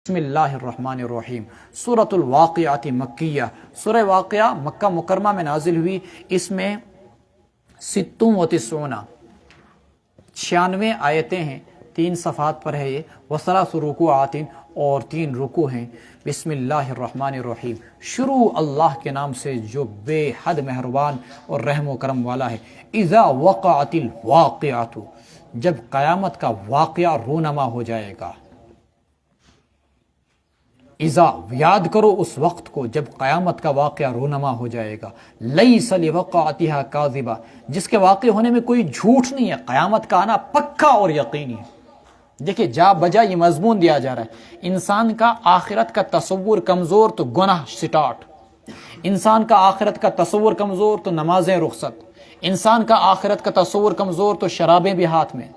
بسم اللہ الرحمن الرحیم سورۃ الواقعات مکیہ، سورہ واقعہ مکہ مکرمہ میں نازل ہوئی۔ اس میں 96 آیتیں ہیں، 3 صفحات پر ہے یہ، وثلاث رکوعات اور 3 رکوع ہیں۔ بسم اللہ الرحمن الرحیم، شروع اللہ کے نام سے جو بے حد مہربان اور رحم و کرم والا ہے۔ اذا وقعت الواقعۃ، جب قیامت کا واقعہ رونما ہو جائے گا۔ اذا، یاد کرو اس وقت کو جب قیامت کا واقعہ رونما ہو جائے گا۔ لیس لوقعتها کاذبہ، جس کے واقع ہونے میں کوئی جھوٹ نہیں ہے۔ قیامت کا آنا پکا اور یقینی ہے۔ دیکھیں جا بجا یہ مضمون دیا جا رہا ہے، انسان کا آخرت کا تصور کمزور تو گناہ سٹارٹ، انسان کا آخرت کا تصور کمزور تو نمازیں رخصت، انسان کا آخرت کا تصور کمزور تو شرابیں بھی ہاتھ میں،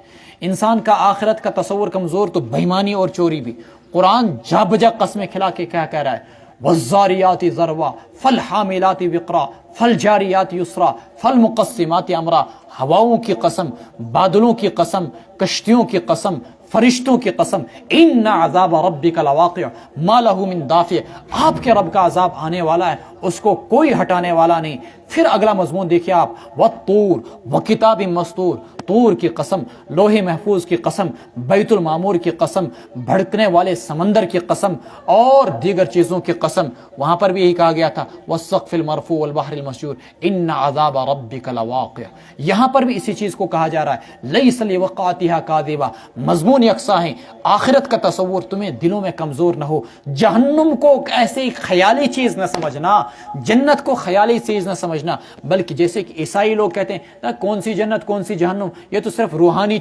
انسان کا آخرت کا تصور کمزور تو بےایمانی اور چوری بھی۔ قرآن جا بجا قسمیں کھلا کے کیا کہہ رہا ہے؟ والذاریات ذروا فالحاملات وقرا فالجاریات یسرا فالمقسمات امرا، ہواؤں کی قسم، بادلوں کی قسم، کشتیوں کی قسم، فرشتوں کی قسم، ان عذاب ربک لواقع ما له من دافع، آپ کے رب کا عذاب آنے والا ہے، اس کو کوئی ہٹانے والا نہیں۔ پھر اگلا مضمون دیکھیے آپ، والطور وکتاب مسطور، طور کی قسم، لوح محفوظ کی قسم، بیت المعمور کی قسم، بھڑکنے والے سمندر کی قسم اور دیگر چیزوں کی قسم۔ وہاں پر بھی یہی کہا گیا تھا والسقف المرفوع والبحر المسجور ان عذاب ربک لواقع، یہاں پر بھی اسی چیز کو کہا جا رہا ہے۔ لیس لوقعتها کاذبہ، مضمون یکساں ہیں۔ آخرت کا تصور تمہیں دلوں میں کمزور نہ ہو، جہنم کو ایسے خیالی چیز نہ سمجھنا، جنت کو خیالی چیز نہ سمجھنا، بلکہ جیسے کہ عیسائی لوگ کہتے ہیں کون سی جنت کون سی جہنم، یہ تو صرف روحانی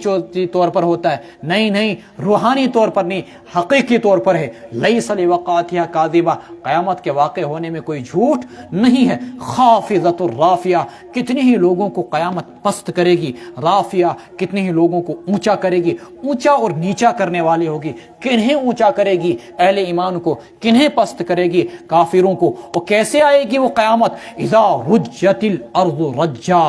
طور پر ہوتا ہے۔ نہیں، روحانی طور پر نہیں، حقیقی طور پر ہے۔ لیس لوقعتها کاذبہ، قیامت کے واقع ہونے میں کوئی جھوٹ نہیں ہے۔ خافضۃ الرافعہ، کتنے ہی لوگوں کو قیامت پست کرے گی، رافعہ کتنے ہی لوگوں کو اونچا کرے گی، اونچا اور نیچا کرنے والی ہوگی۔ کنہیں اونچا کرے گی؟ اہل ایمان کو۔ کنہیں پست کرے گی؟ کافروں کو۔ اور کیسے آئے گی وہ قیامت؟ اذا رجت الارض رجا،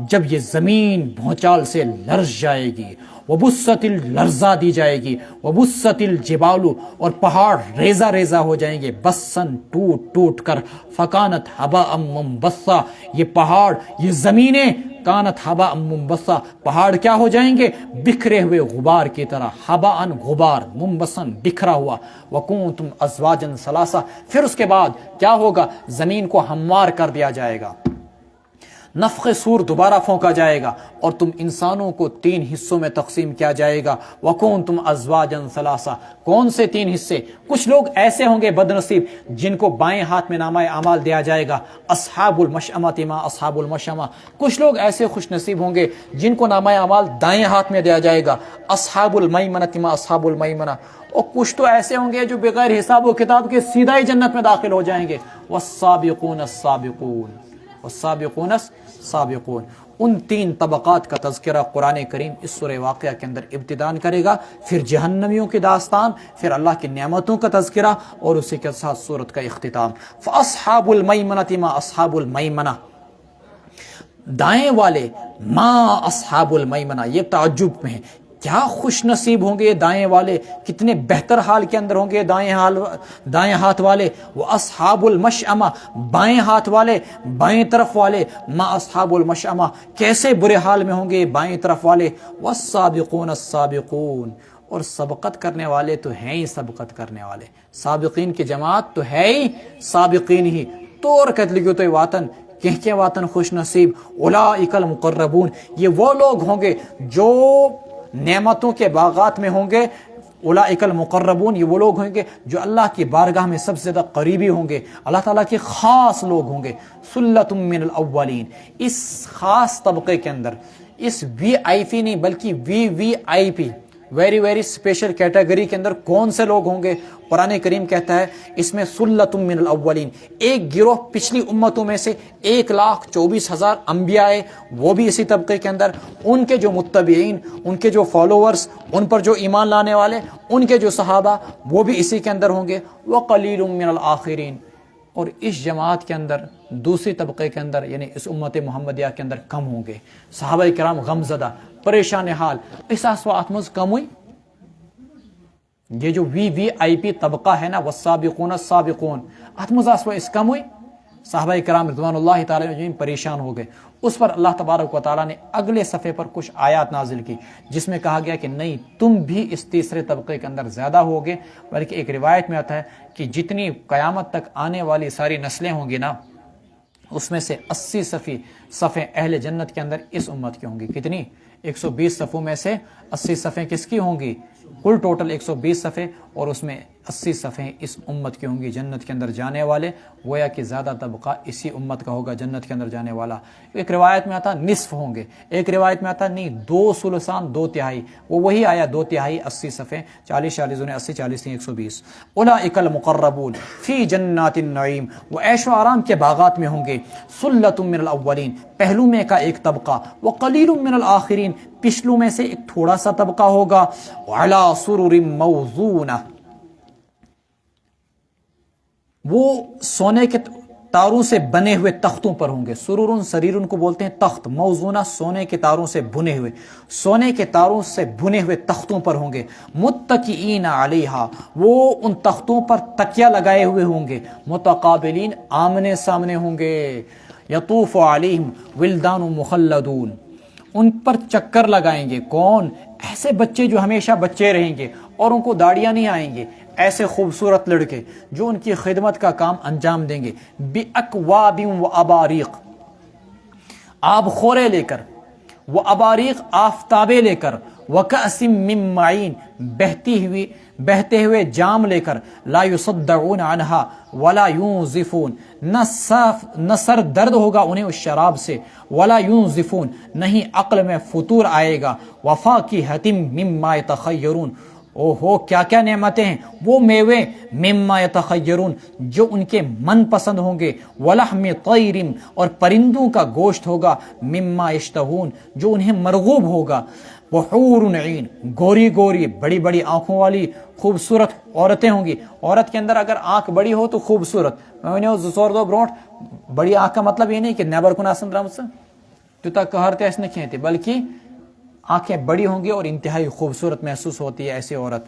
جب یہ زمین بھونچال سے لرز جائے گی، وبست لرزا دی جائے گی، وبست الجبال، اور پہاڑ ریزہ ریزہ ہو جائیں گے، بسن ٹوٹ کر، فکانت ہباء منبثا، یہ پہاڑ یہ زمینیں کانت ہباء منبثا، پہاڑ کیا ہو جائیں گے؟ بکھرے ہوئے غبار کی طرح، ہباء غبار، منبثا بکھرا ہوا، وکنتم ازواجا ثلاثہ، پھر اس کے بعد کیا ہوگا؟ زمین کو ہموار کر دیا جائے گا، نفخ صور دوبارہ پھونکا جائے گا اور تم انسانوں کو 3 حصوں میں تقسیم کیا جائے گا۔ وَكُنْتُمْ أَزْوَاجًا ثَلَاثًا، کون سے 3 حصے؟ کچھ لوگ ایسے ہوں گے بد نصیب جن کو بائیں ہاتھ میں نامہ اعمال دیا جائے گا، اصحاب المشأمۃ ما اصحاب المشأمہ۔ کچھ لوگ ایسے خوش نصیب ہوں گے جن کو نامہ اعمال دائیں ہاتھ میں دیا جائے گا، اصحاب المیمنۃ ما اصحاب المیمنہ۔ اور کچھ تو ایسے ہوں گے جو بغیر حساب و کتاب کے سیدھا ہی جنت میں داخل ہو جائیں گے۔ والسابقون السابقون، والسابقون السابقون۔ ان 3 طبقات کا تذکرہ قرآن کریم اس سورہ واقعہ کے اندر ابتداء کرے گا، پھر جہنمیوں کی داستان، پھر اللہ کی نعمتوں کا تذکرہ اور اسی کے ساتھ سورت کا اختتام۔ فاصحاب المیمنۃ ما اصحاب المیمنہ، دائیں والے، ما اصحاب المیمنہ، یہ تعجب میں ہے، کیا خوش نصیب ہوں گے یہ دائیں والے، کتنے بہتر حال کے اندر ہوں گے دائیں ہاتھ والے۔ وہ اصحاب المشأمہ، بائیں ہاتھ والے، بائیں طرف والے، ما اصحاب المشأمہ، کیسے برے حال میں ہوں گے بائیں طرف والے۔ والسابقون السابقون، اور سبقت کرنے والے تو ہیں ہی سبقت کرنے والے، سابقین کی جماعت تو ہے ہی سابقین ہی، طور کتلگی تو واتن کہ واتن خوش نصیب۔ اولئک المقربون، یہ وہ لوگ ہوں گے جو نعمتوں کے باغات میں ہوں گے۔ اولئک المقربون، یہ وہ لوگ ہوں گے جو اللہ کی بارگاہ میں سب سے زیادہ قریبی ہوں گے، اللہ تعالیٰ کے خاص لوگ ہوں گے۔ ثلۃ من الاولین، اس خاص طبقے کے اندر، اس وی آئی پی نہیں بلکہ وی آئی پی، ویری اسپیشل کیٹیگری کے اندر کون سے لوگ ہوں گے؟ قرآن کریم کہتا ہے اس میں ثلۃ من الاولین، ایک گروہ پچھلی امتوں میں سے 1,24,000 انبیاء آئے، وہ بھی اسی طبقے کے اندر، ان کے جو متبعین، ان کے جو فالوورز، ان پر جو ایمان لانے والے، ان کے جو صحابہ، وہ بھی اسی کے اندر ہوں گے۔ وقلیل من الاخرین، اور اس جماعت کے اندر دوسری طبقے کے اندر یعنی اس امت محمدیہ کے اندر کم ہوں گے۔ صحابہ کرام غم زدہ، پریشان حال، احساس و آتمز کم ہوئی، یہ جو VVIP طبقہ ہے نا والسابقون السابقون، اتھ مز آسو اس کموئی، صحابہ کرام رضوان اللہ تعالی علیہم پریشان ہو گئے۔ اس پر اللہ تبارک و تعالیٰ نے اگلے صفحے پر کچھ آیات نازل کی جس میں کہا گیا کہ نہیں، تم بھی اس تیسرے طبقے کے اندر زیادہ ہوگے، بلکہ ایک روایت میں آتا ہے کہ جتنی قیامت تک آنے والی ساری نسلیں ہوں گی نا، اس میں سے 80 صفیں اہل جنت کے اندر اس امت کی ہوں گی۔ کتنی؟ 120 صفوں میں سے 80 صفیں کس کی ہوں گی؟ کل ٹوٹل 120 صفحے، اور اس میں 80 صفحے اس امت کی ہوں گی جنت کے اندر جانے والے، گویا کہ زیادہ طبقہ اسی امت کا ہوگا جنت کے اندر جانے والا۔ ایک روایت میں آتا نصف ہوں گے، ایک روایت میں آتا نہیں 2 ثلثان 2 تہائی، وہ وہی آیا 2 تہائی 80 صفحے، 40 40 80 40 120۔ اولئک المقربون فی جنات النعیم، وہ عیش و آرام کے باغات میں ہوں گے۔ ثلۃ من الاولین، پہلو میں کا ایک طبقہ، وقلیل من الآخرین، پچھلوں میں سے ایک تھوڑا سا طبقہ ہوگا۔ وعلی سرر موضونہ، وہ سونے کے تاروں سے بنے ہوئے تختوں پر ہوں گے۔ سرورن سریرن کو بولتے ہیں تخت، موزونہ سونے کے تاروں سے بنے ہوئے، سونے کے تاروں سے بنے ہوئے تختوں پر ہوں گے۔ متکئین علیہا، وہ ان تختوں پر تکیہ لگائے ہوئے ہوں گے۔ متقابلین، آمنے سامنے ہوں گے۔ یطوف علیہم ولدان مخلدون، ان پر چکر لگائیں گے کون؟ ایسے بچے جو ہمیشہ بچے رہیں گے اور ان کو داڑیاں نہیں آئیں گے، ایسے خوبصورت لڑکے جو ان کی خدمت کا کام انجام دیں گے۔ بِأَكْوَابٍ وَأَبَارِيقٍ، آب خورے لے کر، وَأَبَارِيقٍ آفتابے لے کر، وَكَأْسٍ مِّن مَّعِينٍ بہتے ہوئے جام لے کر، لا يصدعون عنها ولا ينزفون، نہ سر درد ہوگا انہیں اس شراب سے، ولا ينزفون، نہیں عقل میں فطور آئے گا۔ وفاکہۃ مما یتخیرون، او ہو کیا کیا نعمتیں ہیں، وہ میوے مما یتخیرون جو ان کے من پسند ہوں گے۔ ولحم طیر، اور پرندوں کا گوشت ہوگا۔ مما یشتہون، جو انہیں مرغوب ہوگا۔ وحور عین، گوری گوری بڑی بڑی آنکھوں والی خوبصورت عورتیں ہوں گی۔ عورت کے اندر اگر آنکھ بڑی ہو تو خوبصورت، میں نے زور دو برونٹ، بڑی آنکھ کا مطلب یہ نہیں کہ نیبر کن آسن درامت سے تیوتا کہرتے ایسے نہیں کہتے، بلکہ آنکھیں بڑی ہوں گی اور انتہائی خوبصورت محسوس ہوتی ہے ایسی عورت۔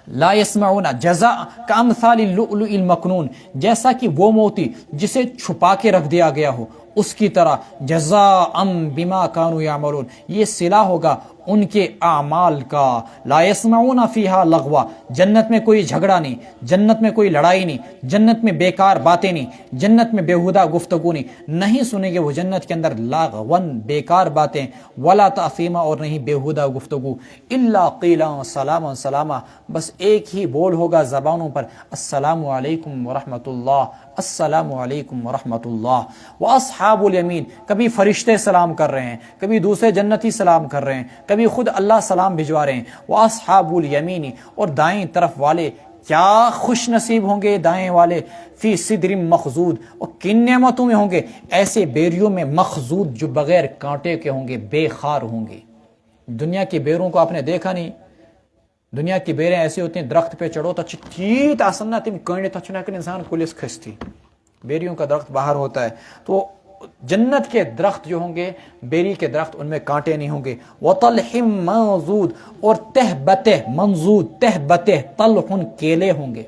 لا يسمعون جزاء کامثال اللؤلؤ المکنون، جیسا کہ وہ موتی جسے چھپا کے رکھ دیا گیا ہو اس کی طرح۔ جزاء بما كانوا يعملون، یہ صلہ ہوگا ان کے اعمال کا۔ لا يسمعون فیہا لغوا، جنت میں کوئی جھگڑا نہیں، جنت میں کوئی لڑائی نہیں، جنت میں بیکار باتیں نہیں، جنت میں بیہودہ گفتگو نہیں سنیں گے وہ جنت کے اندر لاغون بیکار باتیں، ولا تأثیما، اور نہیں بیہودہ گفتگو۔ الا قیلا سلاما سلاما، بس ایک ہی بول ہوگا زبانوں پر، السلام علیکم ورحمۃ اللہ، السلام علیکم ورحمۃ اللہ۔ واصحاب الیمین، کبھی فرشتے سلام کر رہے ہیں، کبھی دوسرے جنتی سلام کر رہے ہیں، کبھی خود اللہ سلام بھجوا رہے ہیں۔ واصحاب الیمین، اور دائیں طرف والے کیا خوش نصیب ہوں گے دائیں والے۔ فی صدر مخضود، اور کن نعمتوں میں ہوں گے، ایسے بیریوں میں مخضود جو بغیر کانٹے کے ہوں گے، بے خار ہوں گے۔ دنیا کی بیروں کو آپ نے دیکھا نہیں، دنیا کی بیریں ایسی ہوتی ہیں درخت پہ چڑھو تو چیت آسن نہ تم کانڈے تچنا کر انسان کلس کھستی، بیریوں کا درخت باہر ہوتا ہے۔ تو جنت کے درخت جو ہوں گے، بیری کے درخت، ان میں کانٹے نہیں ہوں گے۔ وطلح منضود، اور تہ بتہ منضود، تہ بتہ طلح کیلے ہوں گے۔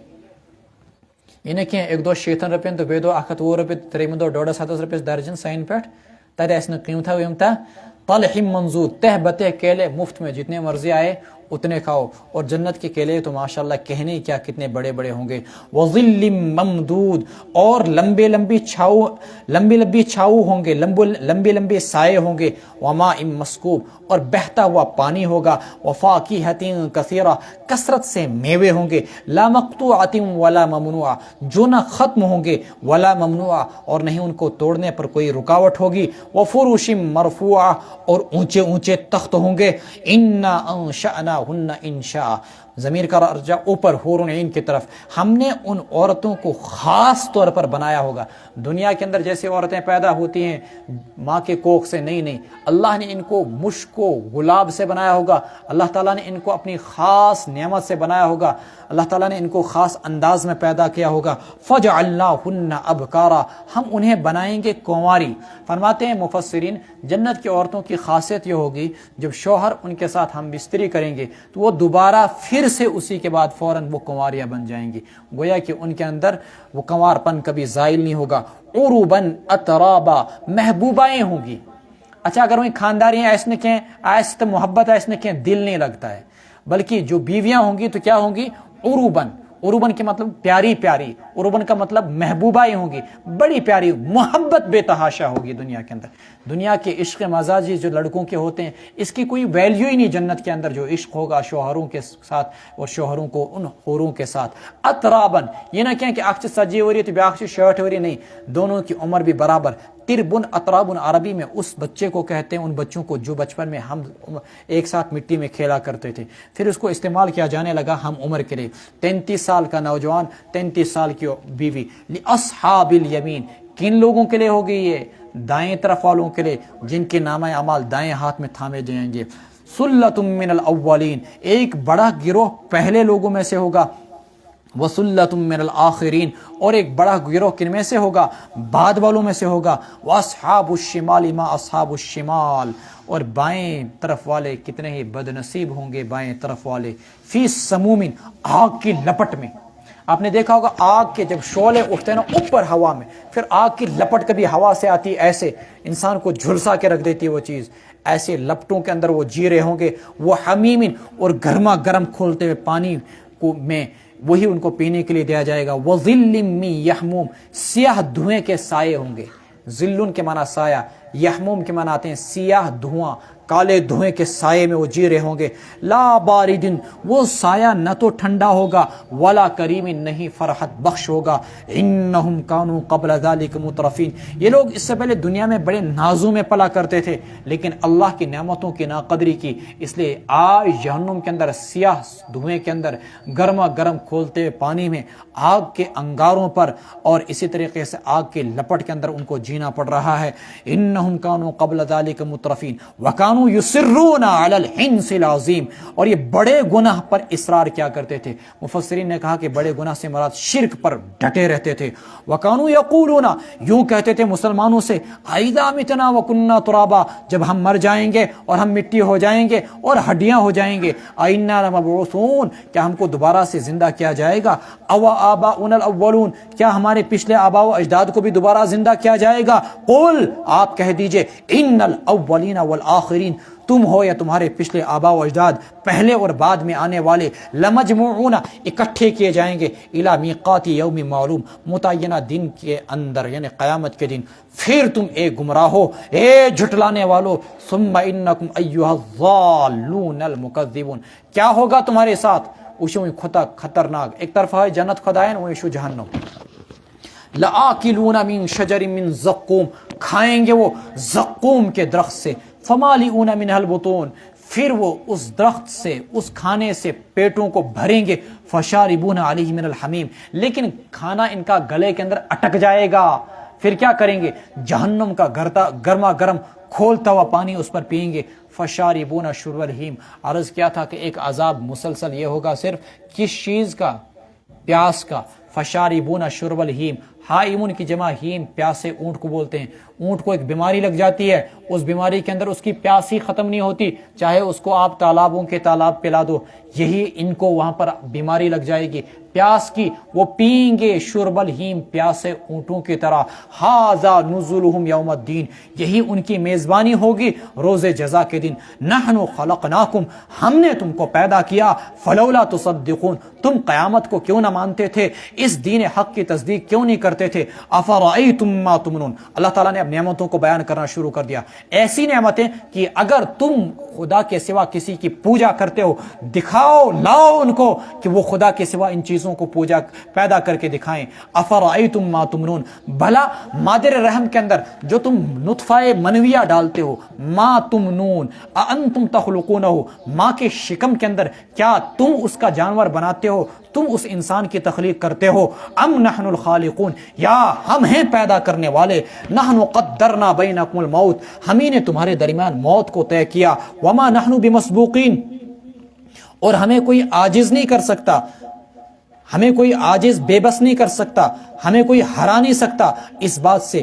یہ کہ 1-2 رپین تو 2-1 رپے 3-2 رپے درجن سائن پہ تر اس قیمتہ ویمتہ۔ طلح منضود، تہ بتہ کیلے مفت میں جتنے مرضی آئے اتنے کھاؤ، اور جنت کے کیلے تو ماشاءاللہ کہنے کیا کتنے بڑے بڑے ہوں گے۔ وظل ممدود، اور لمبی لمبی چھاؤ ہوں گے، لمبے لمبے سائے ہوں گے۔ وماء مسکوب، اور بہتا ہوا پانی ہوگا۔ وفاکہۃ کثیرہ، کثرت سے میوے ہوں گے۔ لا مقطوعۃ ولا ممنوعہ، جو نہ ختم ہوں گے، ولا ممنوعہ، اور نہیں ان کو توڑنے پر کوئی رکاوٹ ہوگی۔ وفروش مرفوعہ، اور اونچے اونچے تخت ہوں گے۔ انا انشأناہن انشاء، ضمیر کا رجع اوپر حور عین کی طرف، ہم نے ان عورتوں کو خاص طور پر بنایا ہوگا۔ دنیا کے اندر جیسے عورتیں پیدا ہوتی ہیں ماں کے کوکھ سے، نہیں، اللہ نے ان کو مشک و گلاب سے بنایا ہوگا، اللہ تعالیٰ نے ان کو اپنی خاص نعمت سے بنایا ہوگا، اللہ تعالیٰ نے ان کو خاص انداز میں پیدا کیا ہوگا۔ فجعلناہن ابکارا، ہم انہیں بنائیں گے کنواری۔ فرماتے ہیں مفسرین، جنت کی عورتوں کی خاصیت یہ ہوگی جب شوہر ان کے ساتھ ہم بستری کریں گے تو وہ دوبارہ پھر پھر سے اسی کے بعد فوراً وہ کنواریاں بن جائیں گی. گویا کہ ان کے اندر وہ کنوارپن کبھی زائل نہیں ہوگا. عروباً اترابا, محبوبائیں ہوں گی. اچھا اگر وہیں خانداریاں ایسے کہیں ایسے محبت ایسے کہیں دل نہیں لگتا ہے, بلکہ جو بیویاں ہوں گی تو کیا ہوں گی؟ عروباً. عروباً کے مطلب پیاری پیاری, عروباً کا مطلب محبوبائیں ہوں گی, بڑی پیاری, محبت بے تحاشا ہوگی دنیا کے اندر. دنیا کے عشق مزاجی جو لڑکوں کے ہوتے ہیں اس کی کوئی ویلیو ہی نہیں جنت کے اندر, جو عشق ہوگا شوہروں کے ساتھ اور شوہروں کو ان حوروں کے ساتھ. اترابن, یہ نہ کہیں کہ اکھ سجی ہو رہی ہے تو بیاکھ شرٹ ہو رہی, نہیں, دونوں کی عمر بھی برابر. تربن اترابن عربی میں اس بچے کو کہتے ہیں, ان بچوں کو جو بچپن میں ہم ایک ساتھ مٹی میں کھیلا کرتے تھے, پھر اس کو استعمال کیا جانے لگا ہم عمر کے لیے. 33 سال کا نوجوان, 33 سال کی بیوی. لاصحاب الیمین, کن لوگوں کے لیے ہوگی یہ؟ دائیں طرف والوں کے لیے جن کے نامہ اعمال دائیں ہاتھ میں تھامے جائیں گے. سلۃ من الاولین, ایک بڑا گروہ پہلے لوگوں میں سے ہوگا. وسلۃ من الآخرین, اور ایک بڑا گروہ کن میں سے ہوگا؟ بعد والوں میں سے ہوگا. واصحاب الشمال ما اصحاب الشمال, اور بائیں طرف والے کتنے ہی بد نصیب ہوں گے بائیں طرف والے. فی سموم, آگ کی لپٹ میں. آپ نے دیکھا ہوگا آگ کے جب شعلے اٹھتے ہیں نا اوپر ہوا میں, پھر آگ کی لپٹ کبھی ہوا سے آتی, ایسے انسان کو جھلسا کے رکھ دیتی ہے وہ چیز, ایسے لپٹوں کے اندر وہ جی رہے ہوں گے. وہ حمیم, اور گرما گرم کھولتے ہوئے پانی کو میں وہی ان کو پینے کے لیے دیا جائے گا. وظل من یحموم, سیاہ دھوئیں کے سائے ہوں گے. ذلن کے معنی سایہ, یحموم کے معنی آتے ہیں سیاہ دھواں, کالے دھوئیں کے سائے میں وہ جی رہے ہوں گے. لا باردن, وہ سایہ نہ تو ٹھنڈا ہوگا, ولا کریم, نہیں فرحت بخش ہوگا. انہم کانوا قبل ذلک مترفین, یہ لوگ اس سے پہلے دنیا میں بڑے نازوں میں پلا کرتے تھے لیکن اللہ کی نعمتوں کی ناقدری کی, اس لیے آج جہنم کے اندر سیاہ دھوئیں کے اندر گرما گرم کھولتے ہوئے پانی میں آگ کے انگاروں پر اور اسی طریقے سے آگ کے لپٹ کے اندر ان کو جینا پڑ رہا ہے. انہم کانوا قبل ذلک مترفین وکانوا یصرون علی الحنث العظیم, اور یہ بڑے گناہ پر اصرار کیا کرتے تھے. مفسرین نے کہا کہ بڑے گناہ سے مراد شرک پر ڈٹے رہتے تھے. وکانوا یقولون, یوں کہتے تھے مسلمانوں سے, اذا متنا وکنا ترابا, جب ہم مر جائیں گے اور ہم مٹی ہو جائیں گے اور ہڈیاں ہو جائیں گے, ائنا لمبعوثون, کیا ہم کو دوبارہ سے زندہ کیا جائے گا؟ او آباؤنا الاولون, کیا ہمارے پچھلے آباء و اجداد کو بھی دوبارہ زندہ کیا جائے گا؟ قل, آپ کہہ دیجئے, ان الاولین والآخرین, تم ہو یا تمہارے پچھلے آباء و اجداد, پہلے اور بعد میں آنے والے, لمجموعون, اکٹھے کیے جائیں گے, الی میقات یوم معلوم, متعینہ دن کے اندر یعنی قیامت کے دن. پھر تم اے گمراہو, اے جھٹلانے والو, ثم انکم ایھا الضالون المکذبون, کیا ہوگا تمہارے ساتھ؟ اوشو خطرناک, ایک طرف ہے جنت خدائن, وہ شو جہنم. لآکلون من شجر من زقوم, کھائیں گے وہ زقوم کے درخت سے. فمالئون منها البطون, پھر وہ اس درخت سے, اس کھانے سے پیٹوں کو بھریں گے. فشاربون علیہ من الحمیم, لیکن کھانا ان کا گلے کے اندر اٹک جائے گا. پھر کیا کریں گے؟ جہنم کا گرما گرم کھولتا ہوا پانی اس پر پئیں گے. فشاربون شرب الحیم, عرض کیا تھا کہ ایک عذاب مسلسل یہ ہوگا صرف کس چیز کا؟ پیاس کا. فشاربون شرب الحیم, حائمون کی جمع ہیم, پیاسے اونٹ کو بولتے ہیں. اونٹ کو ایک بیماری لگ جاتی ہے, اس بیماری کے اندر اس کی پیاس ہی ختم نہیں ہوتی, چاہے اس کو آپ تالابوں کے تالاب پلا دو, یہی ان کو وہاں پر بیماری لگ جائے گی پیاس کی, وہ پئیں گے شرب الحیم, پیاسے اونٹوں کی طرح. ھذا نزلهم یوم الدین, یہی ان کی میزبانی ہوگی روز جزا کے دن. نحن خلقناکم, ہم نے تم کو پیدا کیا. فلولا تصدقون, تم قیامت کو کیوں نہ مانتے تھے, اس دین حق کی تصدیق کیوں نہیں کرتے تھے؟ افرأیتم ما تمنون, اللہ تعالیٰ نے اب نعمتوں کو بیان کرنا شروع کر دیا. ایسی نعمتیں کہ اگر تم خدا کے سوا کسی کی پوجا کرتے ہو, دکھاؤ, لاؤ ان کو کہ وہ خدا کے سوا ان چیزوں کو پوجا پیدا کر کے دکھائیں. افرأیتم ما تمنون, بھلا مادر رحم کے اندر جو تم نطفہ منویہ ڈالتے ہو, ما تمنون, اانتم تخلقونہ, ماں کے شکم کے اندر کیا تم اس کا جانور بناتے ہو, تم اس انسان کی تخلیق کرتے ہو؟ ام نحن الخالقون, یا ہم ہیں پیدا کرنے والے. نحن قدرنا بینکم الموت, ہمیں نے تمہارے درمیان موت کو طے کیا. وما نحن بمسبوقین, اور ہمیں کوئی عاجز نہیں کر سکتا, ہمیں کوئی عاجز بے بس نہیں کر سکتا, ہمیں کوئی ہرا نہیں سکتا اس بات سے.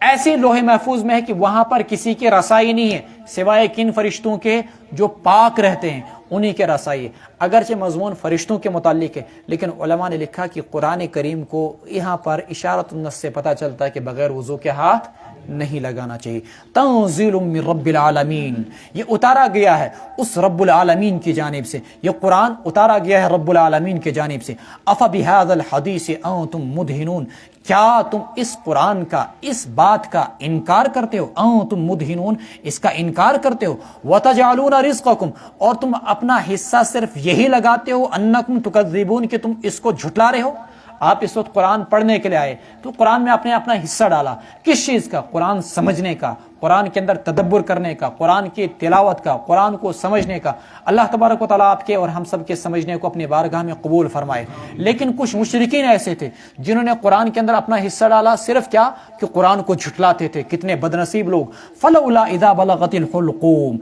ایسی لوح محفوظ میں ہے کہ وہاں پر کسی کی رسائی نہیں ہے سوائے کن فرشتوں کے جو پاک رہتے ہیں، انہی کے رسائی ہے۔ اگرچہ مضمون فرشتوں کے متعلق ہے، لیکن علماء نے لکھا کہ قرآن کریم کو یہاں پر اشارۃ النص سے پتہ چلتا ہے کہ بغیر وضو کے ہاتھ نہیں لگانا چاہیے۔ تنزیل من رب العالمین، یہ اتارا گیا ہے اس رب العالمین کی جانب سے، یہ قرآن اتارا گیا ہے رب العالمین کی جانب سے۔ افبہذا الحدیث انتم مدہنون، کیا تم اس قرآن کا، اس بات کا انکار کرتے ہو؟ انتم مدہنون، اس کا انکار کرتے ہو۔ وتجعلون رزقکم، اور تم اپنا حصہ صرف یہی لگاتے ہو، انکم تکذبون، کہ تم اس کو جھٹلا رہے ہو۔ آپ اس وقت قرآن پڑھنے کے لیے آئے تو قرآن میں آپ نے اپنا حصہ ڈالا، کس چیز کا؟ قرآن سمجھنے کا، قرآن کے اندر تدبر کرنے کا، قرآن کی تلاوت کا، قرآن کو سمجھنے کا۔ اللہ تبارک و تعالیٰ آپ کے اور ہم سب کے سمجھنے کو اپنی بارگاہ میں قبول فرمائے۔ لیکن کچھ مشرکین ایسے تھے جنہوں نے قرآن کے اندر اپنا حصہ ڈالا، صرف کیا کہ قرآن کو جھٹلاتے تھے۔ کتنے بدنصیب لوگ! فلولا اذا بلغت الحلقوم،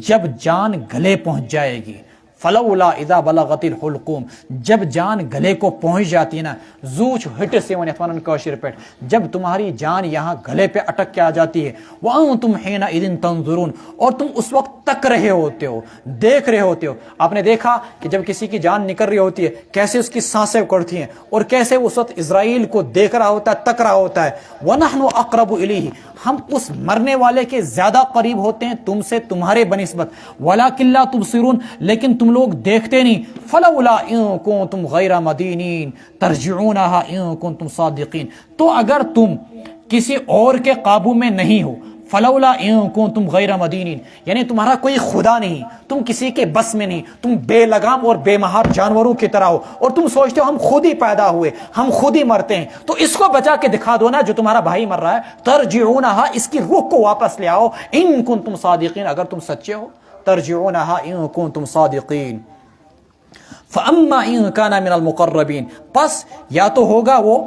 جب جان گلے پہنچ جائے گی، فلولا اذا بلغت الحلقوم، جب جان گلے کو پہنچ جاتی ہے نا، زوچ ہٹ سے ونتوانن کوشر پیٹ، جب تمہاری جان یہاں گلے پہ اٹک کے آ جاتی ہے، وانتم حینئذ تنظرون، اور تم اس وقت تک رہے ہوتے ہو، دیکھ رہے ہوتے ہو۔ آپ نے دیکھا کہ جب کسی کی جان نکل رہی ہوتی ہے کیسے اس کی سانسیں اکڑتی ہیں، اور کیسے اس وقت اسرائیل کو دیکھ رہا ہوتا ہے، تک رہا ہوتا ہے۔ ونحن اقرب الیہ، ہم اس مرنے والے کے زیادہ قریب ہوتے ہیں تم سے، تمہارے بنسبت۔ ولکن لا تبصرون، لیکن تم لوگ دیکھتے نہیں۔ فلولا ان کنتم غیر مدینین ترجعونها ان کنتم صادقین، تو اگر تم کسی اور کے قابو میں نہیں ہو، فلولا ان کنتم غیر مدینین، یعنی تمہارا کوئی خدا نہیں، تم کسی کے بس میں نہیں، تم بے لگام اور بے مہار جانوروں کی طرح ہو، اور تم سوچتے ہو ہم خود ہی پیدا ہوئے، ہم خود ہی مرتے ہیں، تو اس کو بچا کے دکھا دو نا جو تمہارا بھائی مر رہا ہے۔ ترجعونها، اس کی روح کو واپس لے آؤ، ان کنتم صادقین، اگر تم سچے ہو۔ ترجعونها ان کنتم صادقین۔ فاما ان کان من المقربین، پس یا تو ہوگا وہ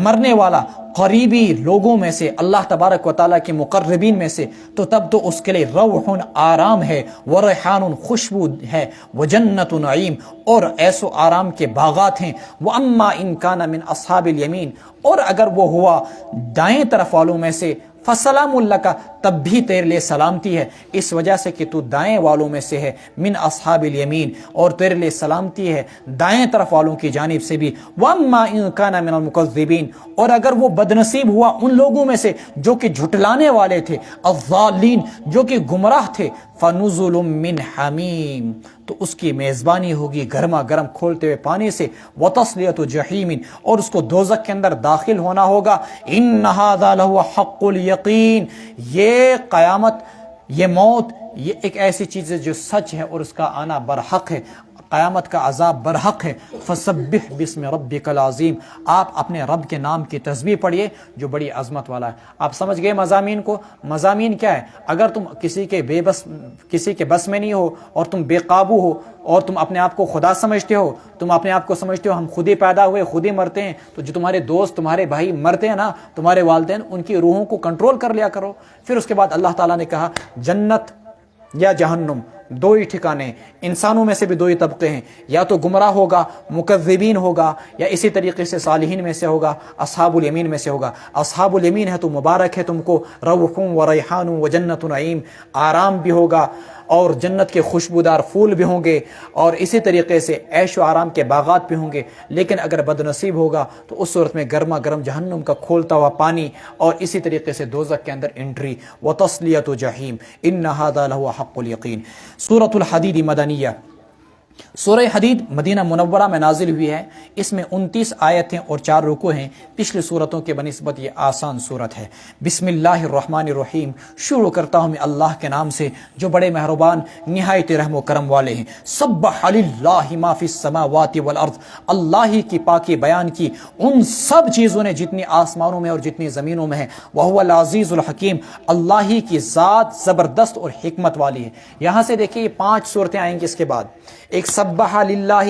مرنے والا قریبی لوگوں میں سے، اللہ تبارک و تعالیٰ کے مقربین میں سے، تو تب تو اس کے لیے روح آرام ہے، ورحان خوشبو ہے، وجنت نعیم اور ایسو آرام کے باغات ہیں۔ واما ان کان من اصحاب الیمین، اور اگر وہ ہوا دائیں طرف والوں میں سے، فسلام لک، تب بھی تیرے لیے سلامتی ہے، اس وجہ سے کہ تو دائیں والوں میں سے ہے، من اصحاب الیمین، اور تیرے لیے سلامتی ہے دائیں طرف والوں کی جانب سے بھی۔ واما ان کان من المکذبین، اور اگر وہ بدنصیب ہوا ان لوگوں میں سے جو کہ جھٹلانے والے تھے، الضالین، جو کہ گمراہ تھے، فنزل من حمیم، تو اس کی میزبانی ہوگی گرما گرم کھولتے ہوئے پانی سے، وتصلیۃ جحیم، اور اس کو دوزخ کے اندر داخل ہونا ہوگا۔ ان ھذا لہو حق الیقین، یہ قیامت، یہ موت، یہ ایک ایسی چیز ہے جو سچ ہے اور اس کا آنا برحق ہے، قیامت کا عذاب برحق ہے۔ فسبح باسم ربک العظیم، آپ اپنے رب کے نام کی تسبیح پڑھیے جو بڑی عظمت والا ہے۔ آپ سمجھ گئے مضامین کو؟ مضامین کیا ہے؟ اگر تم کسی کے بس میں نہیں ہو، اور تم بے قابو ہو، اور تم اپنے آپ کو خدا سمجھتے ہو، تم اپنے آپ کو سمجھتے ہو ہم خود ہی پیدا ہوئے، خود ہی مرتے ہیں، تو جو تمہارے دوست، تمہارے بھائی مرتے ہیں نا، تمہارے والدین، ان کی روحوں کو کنٹرول کر لیا کرو۔ پھر اس کے بعد اللہ تعالیٰ نے کہا جنت یا جہنم، دو ہی ٹھکانے ہیں، انسانوں میں سے بھی دو ہی طبقے ہیں، یا تو گمراہ ہوگا، مکذبین ہوگا، یا اسی طریقے سے صالحین میں سے ہوگا، اصحاب الیمین میں سے ہوگا۔ اصحاب الیمین ہے تو مبارک ہے تم کو، روح و ریحان و جنت نعیم، آرام بھی ہوگا اور جنت کے خوشبودار پھول بھی ہوں گے، اور اسی طریقے سے عیش و آرام کے باغات بھی ہوں گے۔ لیکن اگر بد نصیب ہوگا تو اس صورت میں گرما گرم جہنم کا کھولتا ہوا پانی، اور اسی طریقے سے دوزخ کے اندر انٹری، وتصلیۃ جحیم، ان ھذا لہو حق الیقین۔ سورۃ الحدید مدنیہ، سورہ حدید مدینہ منورہ میں نازل ہوئی ہے، اس میں 29 آیتیں اور 4 رکوع ہیں، پچھلی صورتوں کے بنسبت یہ آسان صورت ہے۔ بسم اللہ الرحمن الرحیم، شروع کرتا ہوں میں اللہ کے نام سے جو بڑے مہربان نہایت رحم و کرم والے ہیں۔ سبح للہ ما فی السماوات والارض، اللہ ہی کی پاکی بیان کی ان سب چیزوں نے جتنی آسمانوں میں اور جتنی زمینوں میں ہے، وہو العزیز الحکیم، اللہ ہی کی ذات زبردست اور حکمت والی ہے۔ یہاں سے دیکھیں یہ 5 صورتیں آئیں گی اس کے بعد، ایک سبح للہ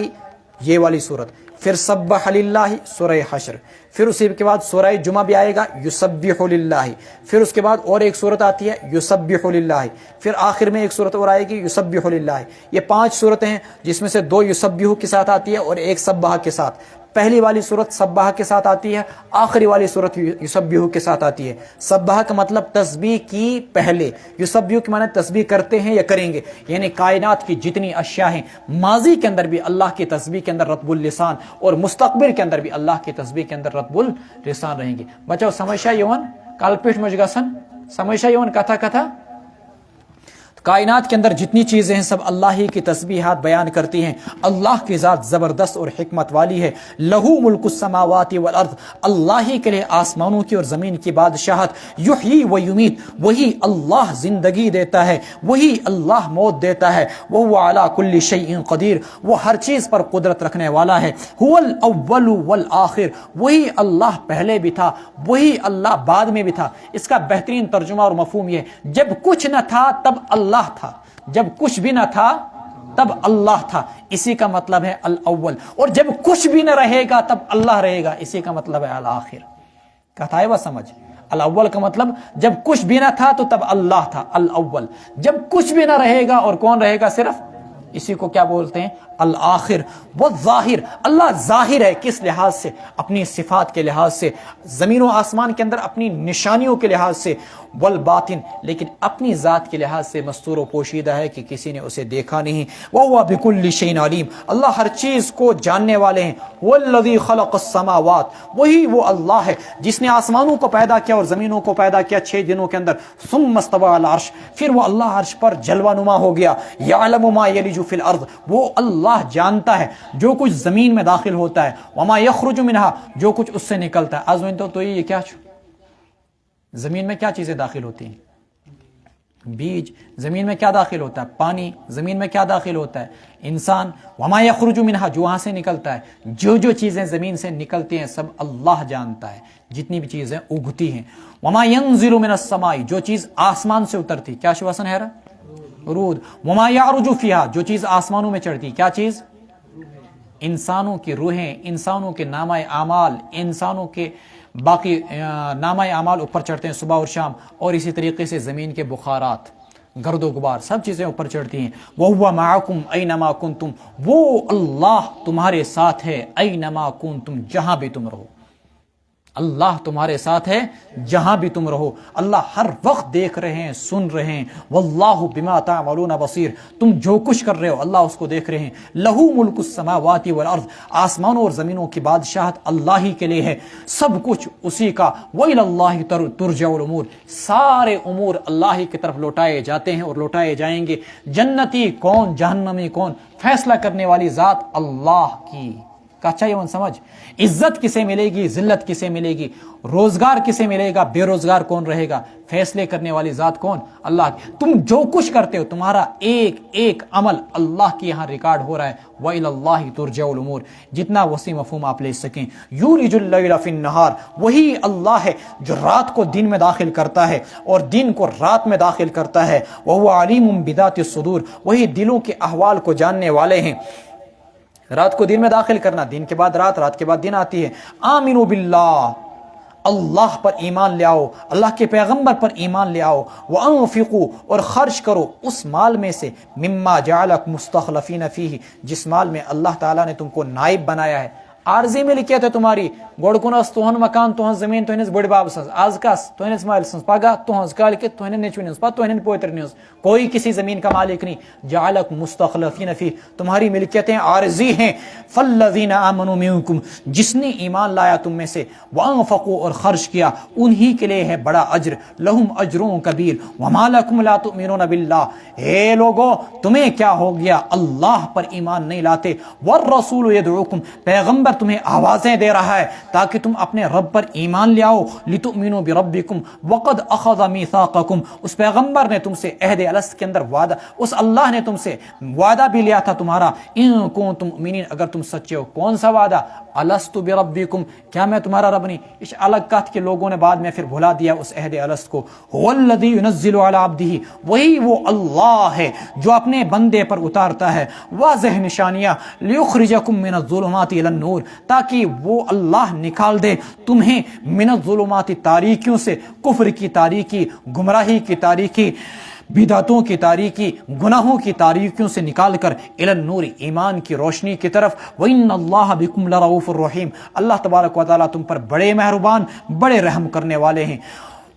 یہ والی صورت، پھر سبح للہ سورہ حشر، پھر اسی کے بعد سورہ جمعہ بھی آئے گا یسبح للہ، پھر اس کے بعد اور ایک صورت آتی ہے یسبح للہ، پھر آخر میں ایک صورت اور آئے گی یسبح للہ۔ یہ 5 صورتیں ہیں جس میں سے 2 یسبح کے ساتھ آتی ہے اور ایک سبح کے ساتھ۔ پہلی والی صورت سبح کے ساتھ آتی ہے، آخری والی صورت یسبح کے ساتھ آتی ہے۔ سبح کا مطلب تسبیح کی پہلے، یسبح کے معنی تسبیح کرتے ہیں یا کریں گے، یعنی کائنات کی جتنی اشیاء ہیں ماضی کے اندر بھی اللہ کی تسبیح کے اندر رطب اللسان اور مستقبل کے اندر بھی اللہ کی تسبیح کے اندر رطب اللسان رہیں گے۔ بچو سمجھا یون کال پیٹ مجھ گسن، سمجھا یون کتھا کتھا کائنات کے اندر جتنی چیزیں ہیں سب اللہ ہی کی تسبیحات بیان کرتی ہیں۔ اللہ کی ذات زبردست اور حکمت والی ہے۔ لہو ملک السماوات والارض، اللہ ہی کے لیے آسمانوں کی اور زمین کی بادشاہت۔ یحیی و یمیت، وہی اللہ زندگی دیتا ہے، وہی اللہ موت دیتا ہے۔ وہو علی کل شیء قدیر، وہ ہر چیز پر قدرت رکھنے والا ہے۔ هو الاول والآخر، وہی اللہ پہلے بھی تھا، وہی اللہ بعد میں بھی تھا۔ اس کا بہترین ترجمہ اور مفہوم یہ ہے، جب کچھ نہ تھا تب اللہ تھا، جب کچھ بھی نہ تھا تب اللہ تھا، اسی کا مطلب ہے الاول، اور جب کچھ بھی نہ رہے گا تب اللہ رہے گا، اسی کا مطلب ہے الآخر۔ کہتا ہے وہ سمجھ، الاول کا مطلب جب کچھ بھی نہ تھا تو تب اللہ تھا، الاول، جب کچھ بھی نہ رہے گا اور کون رہے گا صرف، اسی کو کیا بولتے ہیں الآخر۔ والظاہر، اللہ ظاہر ہے کس لحاظ سے، اپنی صفات کے لحاظ سے، زمین و آسمان کے اندر اپنی نشانیوں کے لحاظ سے، والباطن، لیکن اپنی ذات کے لحاظ سے مستور و پوشیدہ ہے کہ کسی نے اسے دیکھا نہیں۔ وَهُوَ بِكُلِّ شَيْءٍ عَلِيمٌ، اللہ ہر چیز کو جاننے والے ہیں۔ وَالَّذِي خَلَقَ السَّمَاوَاتِ، وہی وہ اللہ ہے جس نے آسمانوں کو پیدا کیا اور زمینوں کو پیدا کیا 6 دنوں کے اندر۔ ثُمَّ اسْتَوَىٰ عَلَى الْعَرْشِ، پھر وہ اللہ عرش پر جلوہ نما ہو گیا۔ يَعْلَمُ مَا يَلِجُ فِي الْأَرْضِ، وہ اللہ جانتا ہے جو کچھ زمین میں داخل ہوتا ہے۔ وَمَا يَخْرُجُ مِنْهَا، جو کچھ اس سے نکلتا ہے۔ آج تو یہ کیا زمین میں کیا چیزیں داخل ہوتی ہیں؟ بیج، زمین میں کیا داخل ہوتا ہے؟ پانی، زمین میں کیا داخل ہوتا ہے؟ انسان۔ وما یخرج منہا، جو وہاں سے نکلتا ہے، جو چیزیں زمین سے نکلتی ہیں سب اللہ جانتا ہے، جتنی بھی چیزیں اگتی ہیں۔ وما ینزل من السماء، جو چیز آسمان سے اترتی، کیا شواسن ہے رود۔ وما یعرج فیہا، جو چیز آسمانوں میں چڑھتی، کیا چیز؟ انسانوں کی روحیں، انسانوں کے نامہ اعمال، انسانوں کے باقی نامہ اعمال اوپر چڑھتے ہیں صبح اور شام، اور اسی طریقے سے زمین کے بخارات، گرد و غبار، سب چیزیں اوپر چڑھتی ہیں۔ وَهُوَ مَعَكُمْ أَيْنَمَا كُنْتُمْ، وہ اللہ تمہارے ساتھ ہے، أَيْنَمَا كُنْتُمْ، جہاں بھی تم رہو، اللہ تمہارے ساتھ ہے جہاں بھی تم رہو۔ اللہ ہر وقت دیکھ رہے ہیں، سن رہے ہیں۔ واللہ بما تعملون بصیر، تم جو کچھ کر رہے ہو اللہ اس کو دیکھ رہے ہیں۔ لہو ملک السماوات والارض، آسمانوں اور زمینوں کی بادشاہت اللہ ہی کے لیے ہے، سب کچھ اسی کا۔ وإلی اللہ ترجع الامور، سارے امور اللہ ہی کی طرف لوٹائے جاتے ہیں اور لوٹائے جائیں گے۔ جنتی کون، جہنمی کون، فیصلہ کرنے والی ذات اللہ کی۔ کہا یہ سمجھ، عزت کسے ملے گی، ذلت کسے ملے گی، روزگار کسے ملے گا، بے روزگار کون رہے گا، فیصلے کرنے والی ذات کون، اللہ کی۔ تم جو کچھ کرتے ہو تمہارا ایک ایک عمل اللہ کے یہاں ریکارڈ ہو رہا ہے۔ وَإِلَى اللَّهِ تُرْجَعُ الْأُمُورُ، جتنا وسیع مفہوم آپ لے سکیں۔ یولج اللیل فی النہار، وہی اللہ ہے جو رات کو دن میں داخل کرتا ہے اور دن کو رات میں داخل کرتا ہے۔ وَهُوَ عَلِيمٌ بِذَاتِ الصُّدُورِ، وہی دلوں کے احوال کو جاننے والے ہیں۔ رات کو دن میں داخل کرنا، دن کے بعد رات، رات کے بعد دن آتی ہے۔ آمنوا باللہ، اللہ پر ایمان لے آؤ، اللہ کے پیغمبر پر ایمان لے آؤ۔ وانفقوا، اور خرچ کرو اس مال میں سے، مما جعلکم مستخلفین فیہ، جس مال میں اللہ تعالیٰ نے تم کو نائب بنایا ہے۔ عارضی ملکیت ہے تمہاری، گوڑ کنس تہن مکان، تہن زمین تہنس بڑ باب سنز، آز کس تہنس مال سنز، پگہ تہنس، کال کے تہن نیچوین ہنز، پتہ تہن پوتر نیز، کوئی کسی زمین کا مالک نہیں۔ جعلکم مستخلفین فیہ، تمہاری ملکیتیں عارضی ہیں۔ فالذین آمنوا منکم، جس نے ایمان لایا تم میں سے، وانفقوا، اور خرچ کیا، انہی کے لیے ہے بڑا اجر۔ لہم اجر کبیر۔ وما لکم لا تؤمنون باللہ، اے لوگو تمہیں کیا ہو گیا اللہ پر ایمان نہیں لاتے۔ والرسول یدعوکم، پیغمبر تمہیں آوازیں دے رہا ہے تاکہ تم اپنے رب پر ایمان لے آؤ۔ لتؤمنوا بربکم وقد اخذ میثاقکم، اس پیغمبر نے تم سے عہد الست کے اندر وعدہ، اس اللہ نے تم سے وعدہ بھی لیا تھا تمہارا۔ ان کنتم مؤمنین، اگر تم سچے ہو۔ کون سا وعدہ؟ الست بربکم، کیا میں تمہارا رب نہیں؟ اس الگ کہت کے لوگوں نے بعد میں پھر بھلا دیا اس عہد الست کو۔ هو الذی ينزل علی عبدہ، وہی وہ اللہ ہے جو اپنے بندے پر اتارتا ہے واضح نشانیاں، لیخرجکم من الظلمات الی النور، تاکہ وہ اللہ نکال دے تمہیں من الظلمات، تاریکیوں سے، کفر کی تاریکی، گمراہی کی تاریکی، بدعتوں کی تاریکی، گناہوں کی تاریکیوں سے نکال کر الی النور، ایمان کی روشنی کی طرف۔ وَإِنَّ اللَّهَ بِكُمْ لَرَءُوفٌ رَحِيمٌ، اللہ تبارک و تعالیٰ تم پر بڑے مہربان، بڑے رحم کرنے والے ہیں۔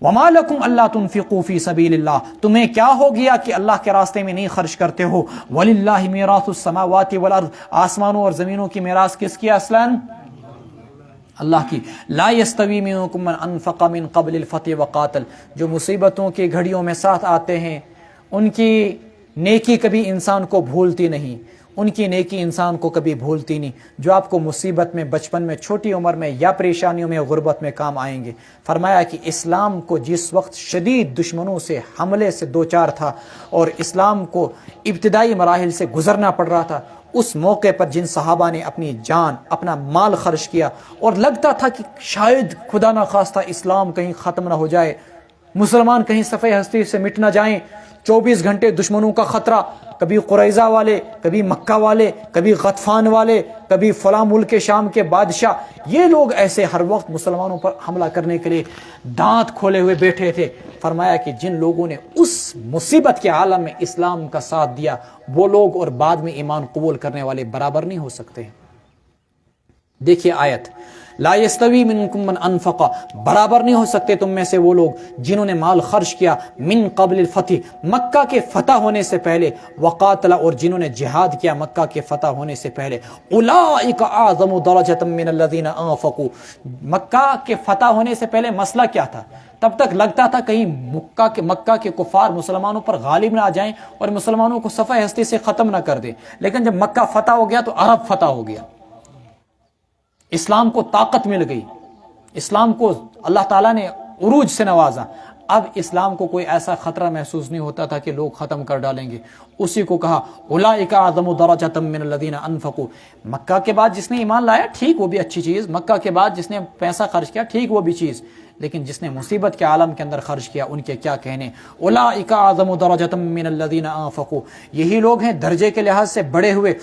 وَمَا لَكُمْ أَلَّا تُنْفِقُوا فِي سَبِيلِ اللَّهِ، تمہیں کیا ہو گیا کہ اللہ کے راستے میں نہیں خرچ کرتے ہو؟ وَلِلَّهِ مِيرَاثُ السَّمَاوَاتِ وَالْأَرْضِ، آسمانوں اور زمینوں کی میراث کس کی؟ اصلاً اللہ کی۔ لا یستوی منکم من انفق من قبل الفتح وقاتل، جو مصیبتوں کی گھڑیوں میں ساتھ آتے ہیں ان کی نیکی کبھی انسان کو بھولتی نہیں، ان کی نیکی انسان کو کبھی بھولتی نہیں، جو آپ کو مصیبت میں، بچپن میں، چھوٹی عمر میں یا پریشانیوں میں، غربت میں کام آئیں گے۔ فرمایا کہ اسلام کو جس وقت شدید دشمنوں سے حملے سے دوچار تھا اور اسلام کو ابتدائی مراحل سے گزرنا پڑ رہا تھا، اس موقع پر جن صحابہ نے اپنی جان، اپنا مال خرچ کیا اور لگتا تھا کہ شاید خدا نہ خواستہ اسلام کہیں ختم نہ ہو جائے، مسلمان کہیں صفحہ ہستی سے مٹ نہ جائیں، 24 گھنٹے دشمنوں کا خطرہ، کبھی قریظہ والے، کبھی مکہ والے، کبھی غطفان والے، کبھی فلاں ملک شام کے بادشاہ، یہ لوگ ایسے ہر وقت مسلمانوں پر حملہ کرنے کے لیے دانت کھولے ہوئے بیٹھے تھے۔ فرمایا کہ جن لوگوں نے اس مصیبت کے عالم میں اسلام کا ساتھ دیا، وہ لوگ اور بعد میں ایمان قبول کرنے والے برابر نہیں ہو سکتے۔ دیکھیے آیت، لا یستوی منکم من انفق، برابر نہیں ہو سکتے تم میں سے وہ لوگ جنہوں نے مال خرچ کیا، من قبل الفتح، مکہ کے فتح ہونے سے پہلے، وقاتل، اور جنہوں نے جہاد کیا مکہ کے فتح ہونے سے پہلے، اولئک اعظم درجۃ من الذین انفقوا۔ مکہ کے فتح ہونے سے پہلے مسئلہ کیا تھا؟ تب تک لگتا تھا کہیں مکہ کے کفار مسلمانوں پر غالب نہ آ جائیں اور مسلمانوں کو صفحہ ہستی سے ختم نہ کر دیں، لیکن جب مکہ فتح ہو گیا تو عرب فتح ہو گیا، اسلام کو طاقت مل گئی، اسلام کو اللہ تعالیٰ نے عروج سے نوازا۔ اب اسلام کو کوئی ایسا خطرہ محسوس نہیں ہوتا تھا کہ لوگ ختم کر ڈالیں گے۔ اسی کو کہا اولئک اعظم درجۃ من الذین انفقوا، مکہ کے بعد جس نے ایمان لایا ٹھیک وہ بھی اچھی چیز، مکہ کے بعد جس نے پیسہ خرچ کیا ٹھیک وہ بھی چیز، لیکن جس نے مصیبت کے عالم کے اندر خرچ کیا ان کے کیا کہنے۔ اولئک اعظم درجۃ من الذین انفقوا، یہی لوگ ہیں درجے کے لحاظ سے بڑے ہوئے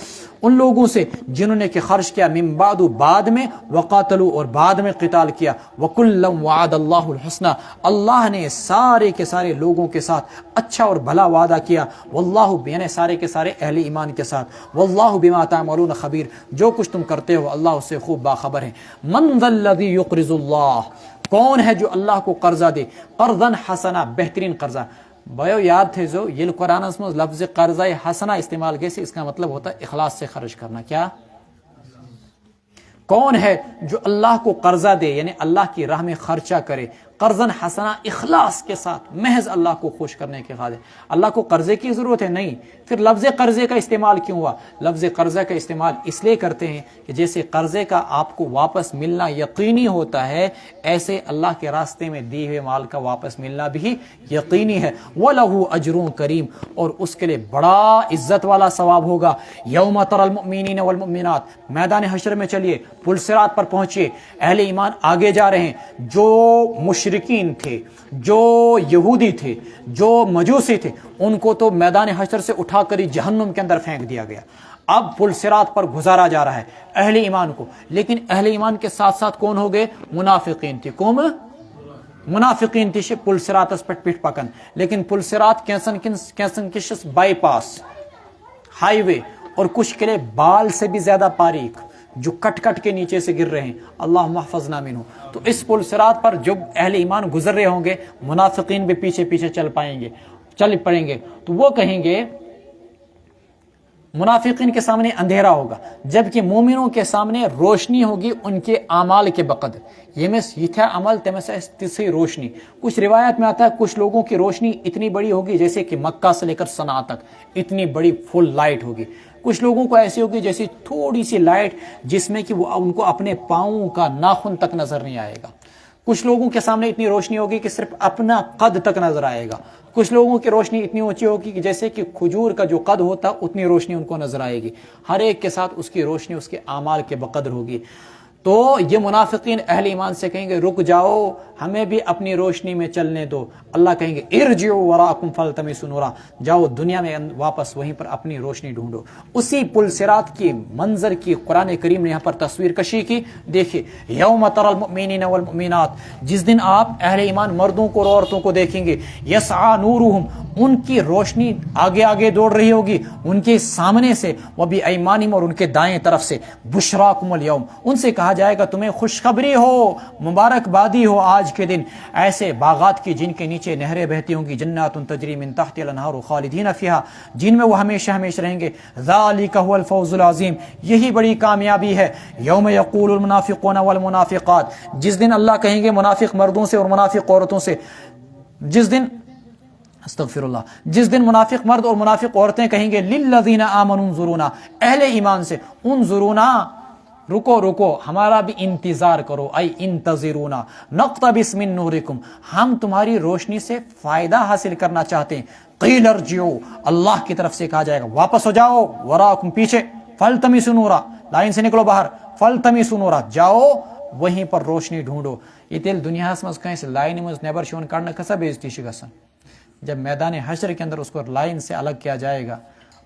ان لوگوں سے جنہوں نے کہ خرچ کیا، من بعد، بعد میں، وقاتلوا، اور بعد میں قتال کیا، وکلا وعد اللہ الحسنى، اللہ نے سارے کے سارے لوگوں کے ساتھ اچھا اور بھلا وعدہ کیا، واللہ، یعنی سارے کے سارے اہل ایمان کے ساتھ، واللہ بما تعملون خبیر، جو کچھ تم کرتے ہو اللہ اس سے خوب باخبر ہے۔ من ذا الذی یقرض اللہ، کون ہے جو اللہ کو قرضہ دے، قرضا حسنا، بہترین قرضہ۔ بھائیو یاد تھے جو یہ قرآن میں لفظ قرضہ حسنا استعمال کیسے، اس کا مطلب ہوتا ہے اخلاص سے خرچ کرنا۔ کیا کون ہے جو اللہ کو قرضہ دے، یعنی اللہ کی راہ میں خرچہ کرے، قرضاً حسنا، اخلاص کے ساتھ، محض اللہ کو خوش کرنے کے خاطر۔ اللہ کو قرضے کی ضرورت ہے نہیں، پھر لفظ قرضے کا استعمال کیوں ہوا؟ لفظ قرضہ کا استعمال اس لیے کرتے ہیں کہ جیسے قرضے کا آپ کو واپس ملنا یقینی ہوتا ہے، ایسے اللہ کے راستے میں دیے ہوئے مال کا واپس ملنا بھی یقینی ہے۔ وَلَهُ أَجْرٌ کریم، اور اس کے لیے بڑا عزت والا ثواب ہوگا۔ یوم تری المؤمنین والمؤمنات، میدان حشر میں چلیے، پل صراط پر پہنچیے، اہل ایمان آگے جا رہے ہیں، جو مشرکین تھے، جو یہودی تھے، جو مجوسی تھے، ان کو تو میدان حشر سے اٹھا کر ہی جہنم کے اندر پھینک دیا گیا۔ اب پل صراط پر گزارا جا رہا ہے اہل ایمان کو، لیکن اہل ایمان کے ساتھ ساتھ کون ہو گئے؟ منافقین تھے۔ قوم منافقین تھی پل صراط پر پیٹ پکن، لیکن پل صراط کیسن کشس بائی پاس ہائی وے، اور کچھ کے لیے بال سے بھی زیادہ باریک، جو کٹ کٹ کے نیچے سے گر رہے ہیں، اللہ محفظنا منہ۔ تو اس پل صراط پر جب اہل ایمان گزر رہے ہوں گے، منافقین بھی پیچھے پیچھے چل پڑیں گے، تو وہ کہیں گے، منافقین کے سامنے اندھیرا ہوگا، جبکہ مومنوں کے سامنے روشنی ہوگی ان کے اعمال کے بقدر۔ یہ تھا عمل تمہیں روشنی۔ کچھ روایت میں آتا ہے کچھ لوگوں کی روشنی اتنی بڑی ہوگی جیسے کہ مکہ سے لے کر صنعاء تک اتنی بڑی فل لائٹ ہوگی، کچھ لوگوں کو ایسی ہوگی جیسی تھوڑی سی لائٹ جس میں کہ وہ ان کو اپنے پاؤں کا ناخن تک نظر نہیں آئے گا، کچھ لوگوں کے سامنے اتنی روشنی ہوگی کہ صرف اپنا قد تک نظر آئے گا، کچھ لوگوں کی روشنی اتنی اونچی ہوگی کہ جیسے کہ کھجور کا جو قد ہوتا اتنی روشنی ان کو نظر آئے گی۔ ہر ایک کے ساتھ اس کی روشنی اس کے اعمال کے بقدر ہوگی۔ تو یہ منافقین اہل ایمان سے کہیں گے رک جاؤ، ہمیں بھی اپنی روشنی میں چلنے دو۔ اللہ کہیں گے ارجعوا وراءکم فالتمسوا نورا، جاؤ دنیا میں واپس وہیں پر اپنی روشنی ڈھونڈو۔ اسی پل صراط کی منظر کی قرآن کریم نے یہاں پر تصویر کشی کی۔ دیکھیے یوم تری المؤمنین والمؤمنات، جس دن آپ اہل ایمان مردوں کو اور عورتوں کو دیکھیں گے، یسعى نورہم، ان کی روشنی آگے آگے دوڑ رہی ہوگی ان کے سامنے سے، وبایمانہم، اور ان کے دائیں طرف سے، بشراکم اليوم، ان سے کہا جائے گا تمہیں خوشخبری ہو، مبارکبادی ہو آج کے دن، ایسے باغات کی جن کے نیچے نہریں بہتی ہوں گی، جنات تجری من تحت الانہار خالدین فیہا، جن میں وہ ہمیشہ ہمیشہ رہیں گے، ذالک هو الفوز العظیم، یہی بڑی کامیابی ہے۔ یوم یقول المنافقون والمنافقات، جس دن اللہ کہیں گے منافق مردوں سے اور منافق عورتوں سے، جس دن استغفر اللہ، جس دن منافق مرد اور منافق عورتیں کہیں گے للذین آمنوا انظرونا، اہل ایمان سے، انظرونا، رکو رکو، ہمارا بھی انتظار کرو، ای انتظرونا نقتبس من نورکم، ہم تمہاری روشنی سے فائدہ حاصل کرنا چاہتے ہیں۔ قیل ارجعوا، اللہ کی طرف سے کہا جائے گا واپس ہو جاؤ، وراکم، پیچھے، فالتمسوا نورا، لائن سے نکلو باہر، فالتمسوا نورا، جاؤ وہیں پر روشنی ڈھونڈو۔ یہ تیل دنیا مز کہیں لائن مز نیبر شون کرنے کسا بےزتی گژھان، جب میدان حشر کے اندر اس کو لائن سے الگ کیا جائے گا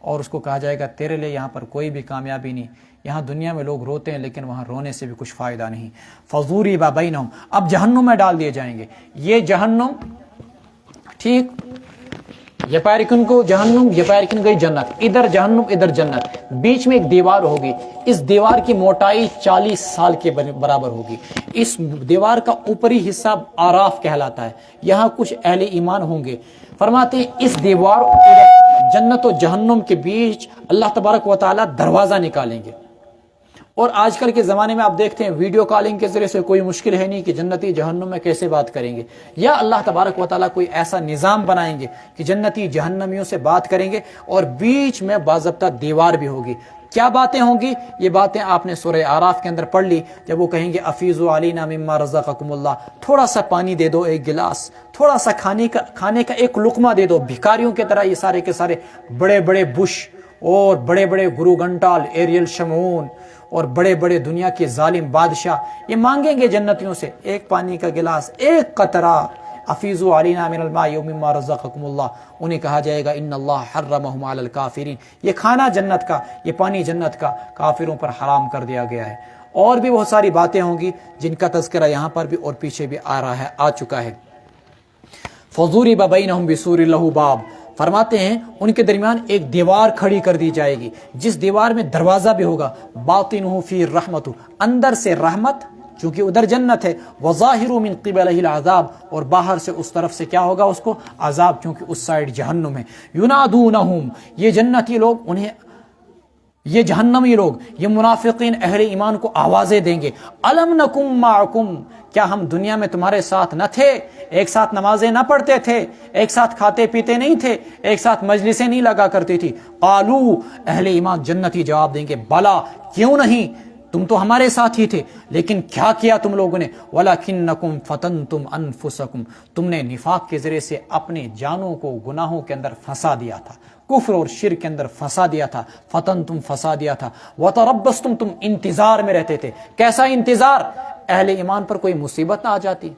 اور اس کو کہا جائے گا تیرے لیے یہاں پر کوئی بھی کامیابی نہیں، یہاں دنیا میں لوگ روتے ہیں لیکن وہاں رونے سے بھی کچھ فائدہ نہیں، فضوریب بینہم، اب جہنم میں ڈال دیے جائیں گے۔ یہ جہنم، ٹھیک، یہ پیرکن کو جہنم، یہ پیرکن گئی جنت، ادھر جہنم ادھر جنت، بیچ میں ایک دیوار ہوگی، اس دیوار کی موٹائی 40 سال کے برابر ہوگی، اس دیوار کا اوپری حصہ آراف کہلاتا ہے، یہاں کچھ اہل ایمان ہوں گے، فرماتے ہیں اس دیوار جنت و جہنم کے بیچ اللہ تبارک و تعالی دروازہ نکالیں گے۔ اور آج کل کے زمانے میں آپ دیکھتے ہیں ویڈیو کالنگ کے ذریعے سے کوئی مشکل ہے نہیں کہ جنتی جہنم میں کیسے بات کریں گے، یا اللہ تبارک و تعالیٰ کوئی ایسا نظام بنائیں گے کہ جنتی جہنمیوں سے بات کریں گے اور بیچ میں باضابطہ دیوار بھی ہوگی۔ کیا باتیں ہوں گی؟ یہ باتیں آپ نے سورہ اعراف کے اندر پڑھ لی، جب وہ کہیں گے افیضوا علینا مما رزقکم اللہ، تھوڑا سا پانی دے دو، ایک گلاس، تھوڑا سا کھانے کا ایک لقمہ دے دو۔ بھکاریوں کی طرح یہ سارے کے سارے بڑے بڑے بش اور بڑے بڑے گرو گھنٹال، ایریل شمعون اور بڑے بڑے دنیا کے ظالم بادشاہ یہ مانگیں گے جنتیوں سے ایک پانی کا گلاس، ایک قطرہ، افیضوا علینا من الماء مما رزقکم اللہ، انہیں کہا جائے گا ان اللہ حرمہم علی الکافرین، یہ کھانا جنت کا، یہ پانی جنت کا کافروں پر حرام کر دیا گیا ہے۔ اور بھی بہت ساری باتیں ہوں گی جن کا تذکرہ یہاں پر بھی اور پیچھے بھی آ چکا ہے۔ فضورب بینہم بسور لہ باب، فرماتے ہیں ان کے درمیان ایک دیوار کھڑی کر دی جائے گی، جس دیوار میں دروازہ بھی ہوگا، باطنہ فی الرحمۃ، اندر سے رحمت چونکہ ادھر جنت ہے، وظاہر من قبلہ العذاب، اور باہر سے اس طرف سے کیا ہوگا اس کو عذاب، چونکہ اس سائڈ جہنم ہے۔ ینادونہم، یہ جنتی لوگ انہیں، یہ جہنمی لوگ، یہ منافقین اہل ایمان کو آوازیں دیں گے، الم نکم معکم، کیا ہم دنیا میں تمہارے ساتھ نہ تھے؟ ایک ساتھ نمازیں نہ پڑھتے تھے، ایک ساتھ کھاتے پیتے نہیں تھے، ایک ساتھ مجلسیں نہیں لگا کرتی تھی؟ قالو، اہل ایمان جنتی جواب دیں گے بلا، کیوں نہیں، تم تو ہمارے ساتھ ہی تھے، لیکن کیا کیا تم لوگوں نے؟ وَلَكِنَّكُمْ فَتَنْتُمْ أَنفُسَكُمْ، تم نے نفاق کے ذریعے سے اپنے جانوں کو گناہوں کے اندر پھنسا دیا تھا، کفر اور شرک کے اندر پھنسا دیا تھا، فتنتم پھنسا دیا تھا، وَتَرَبَّصْتُمْ، تم انتظار میں رہتے تھے۔ کیسا انتظار؟ اہل ایمان پر کوئی مصیبت نہ آ جاتی،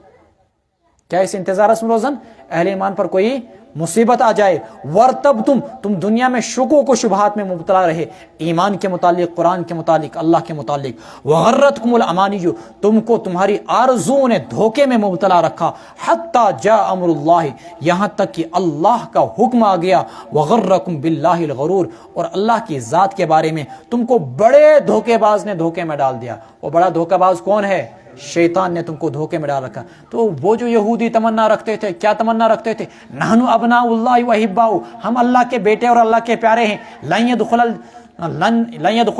کیا اس انتظار اسم روزن اہل ایمان پر کوئی مصیبت آ جائے، ورتبتم، تم دنیا میں شکوک و شبہات میں مبتلا رہے، ایمان کے متعلق، قرآن کے متعلق، اللہ کے متعلق، وغرتکم الامانی، تم کو تمہاری آرزوؤں نے دھوکے میں مبتلا رکھا، حتی جاء امر اللہ، یہاں تک کہ اللہ کا حکم آ گیا، وغرکم باللہ الغرور، اور اللہ کی ذات کے بارے میں تم کو بڑے دھوکے باز نے دھوکے میں ڈال دیا۔ وہ بڑا دھوکہ باز کون ہے؟ شیطان نے تم کو دھوکے میں ڈال رکھا۔ تو وہ جو یہودی تمنا رکھتے تھے، کیا تمنا رکھتے تھے؟ نحن ابناء اللہ واحباؤ، ہم اللہ کے بیٹے اور اللہ کے پیارے ہیں، لن يدخل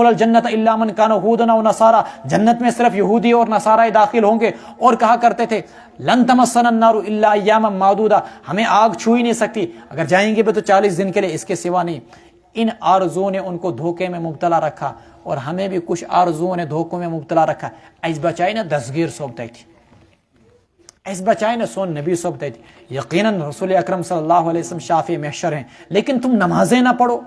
الجنت الا من كان هودا او نصارى، جنت میں صرف یہودی اور نصارى داخل ہوں گے۔ اور کہا کرتے تھے لن تمسنا النار الا ایاما معدودا، ہمیں آگ چھو ہی نہیں سکتی، اگر جائیں گے بھی تو 40 دن کے لیے، اس کے سوا نہیں۔ ان آرزوؤں نے ان کو دھوکے میں مبتلا رکھا، اور ہمیں بھی کچھ آرزوؤں نے دھوکوں میں مبتلا رکھا۔ اس بچائی نے دستگیر صوبتائی تھی، اس بچائی نے سون نبی صوبتائی تھی، یقیناً رسول اکرم صلی اللہ علیہ وسلم شافع محشر ہیں، لیکن تم نمازیں نہ پڑھو،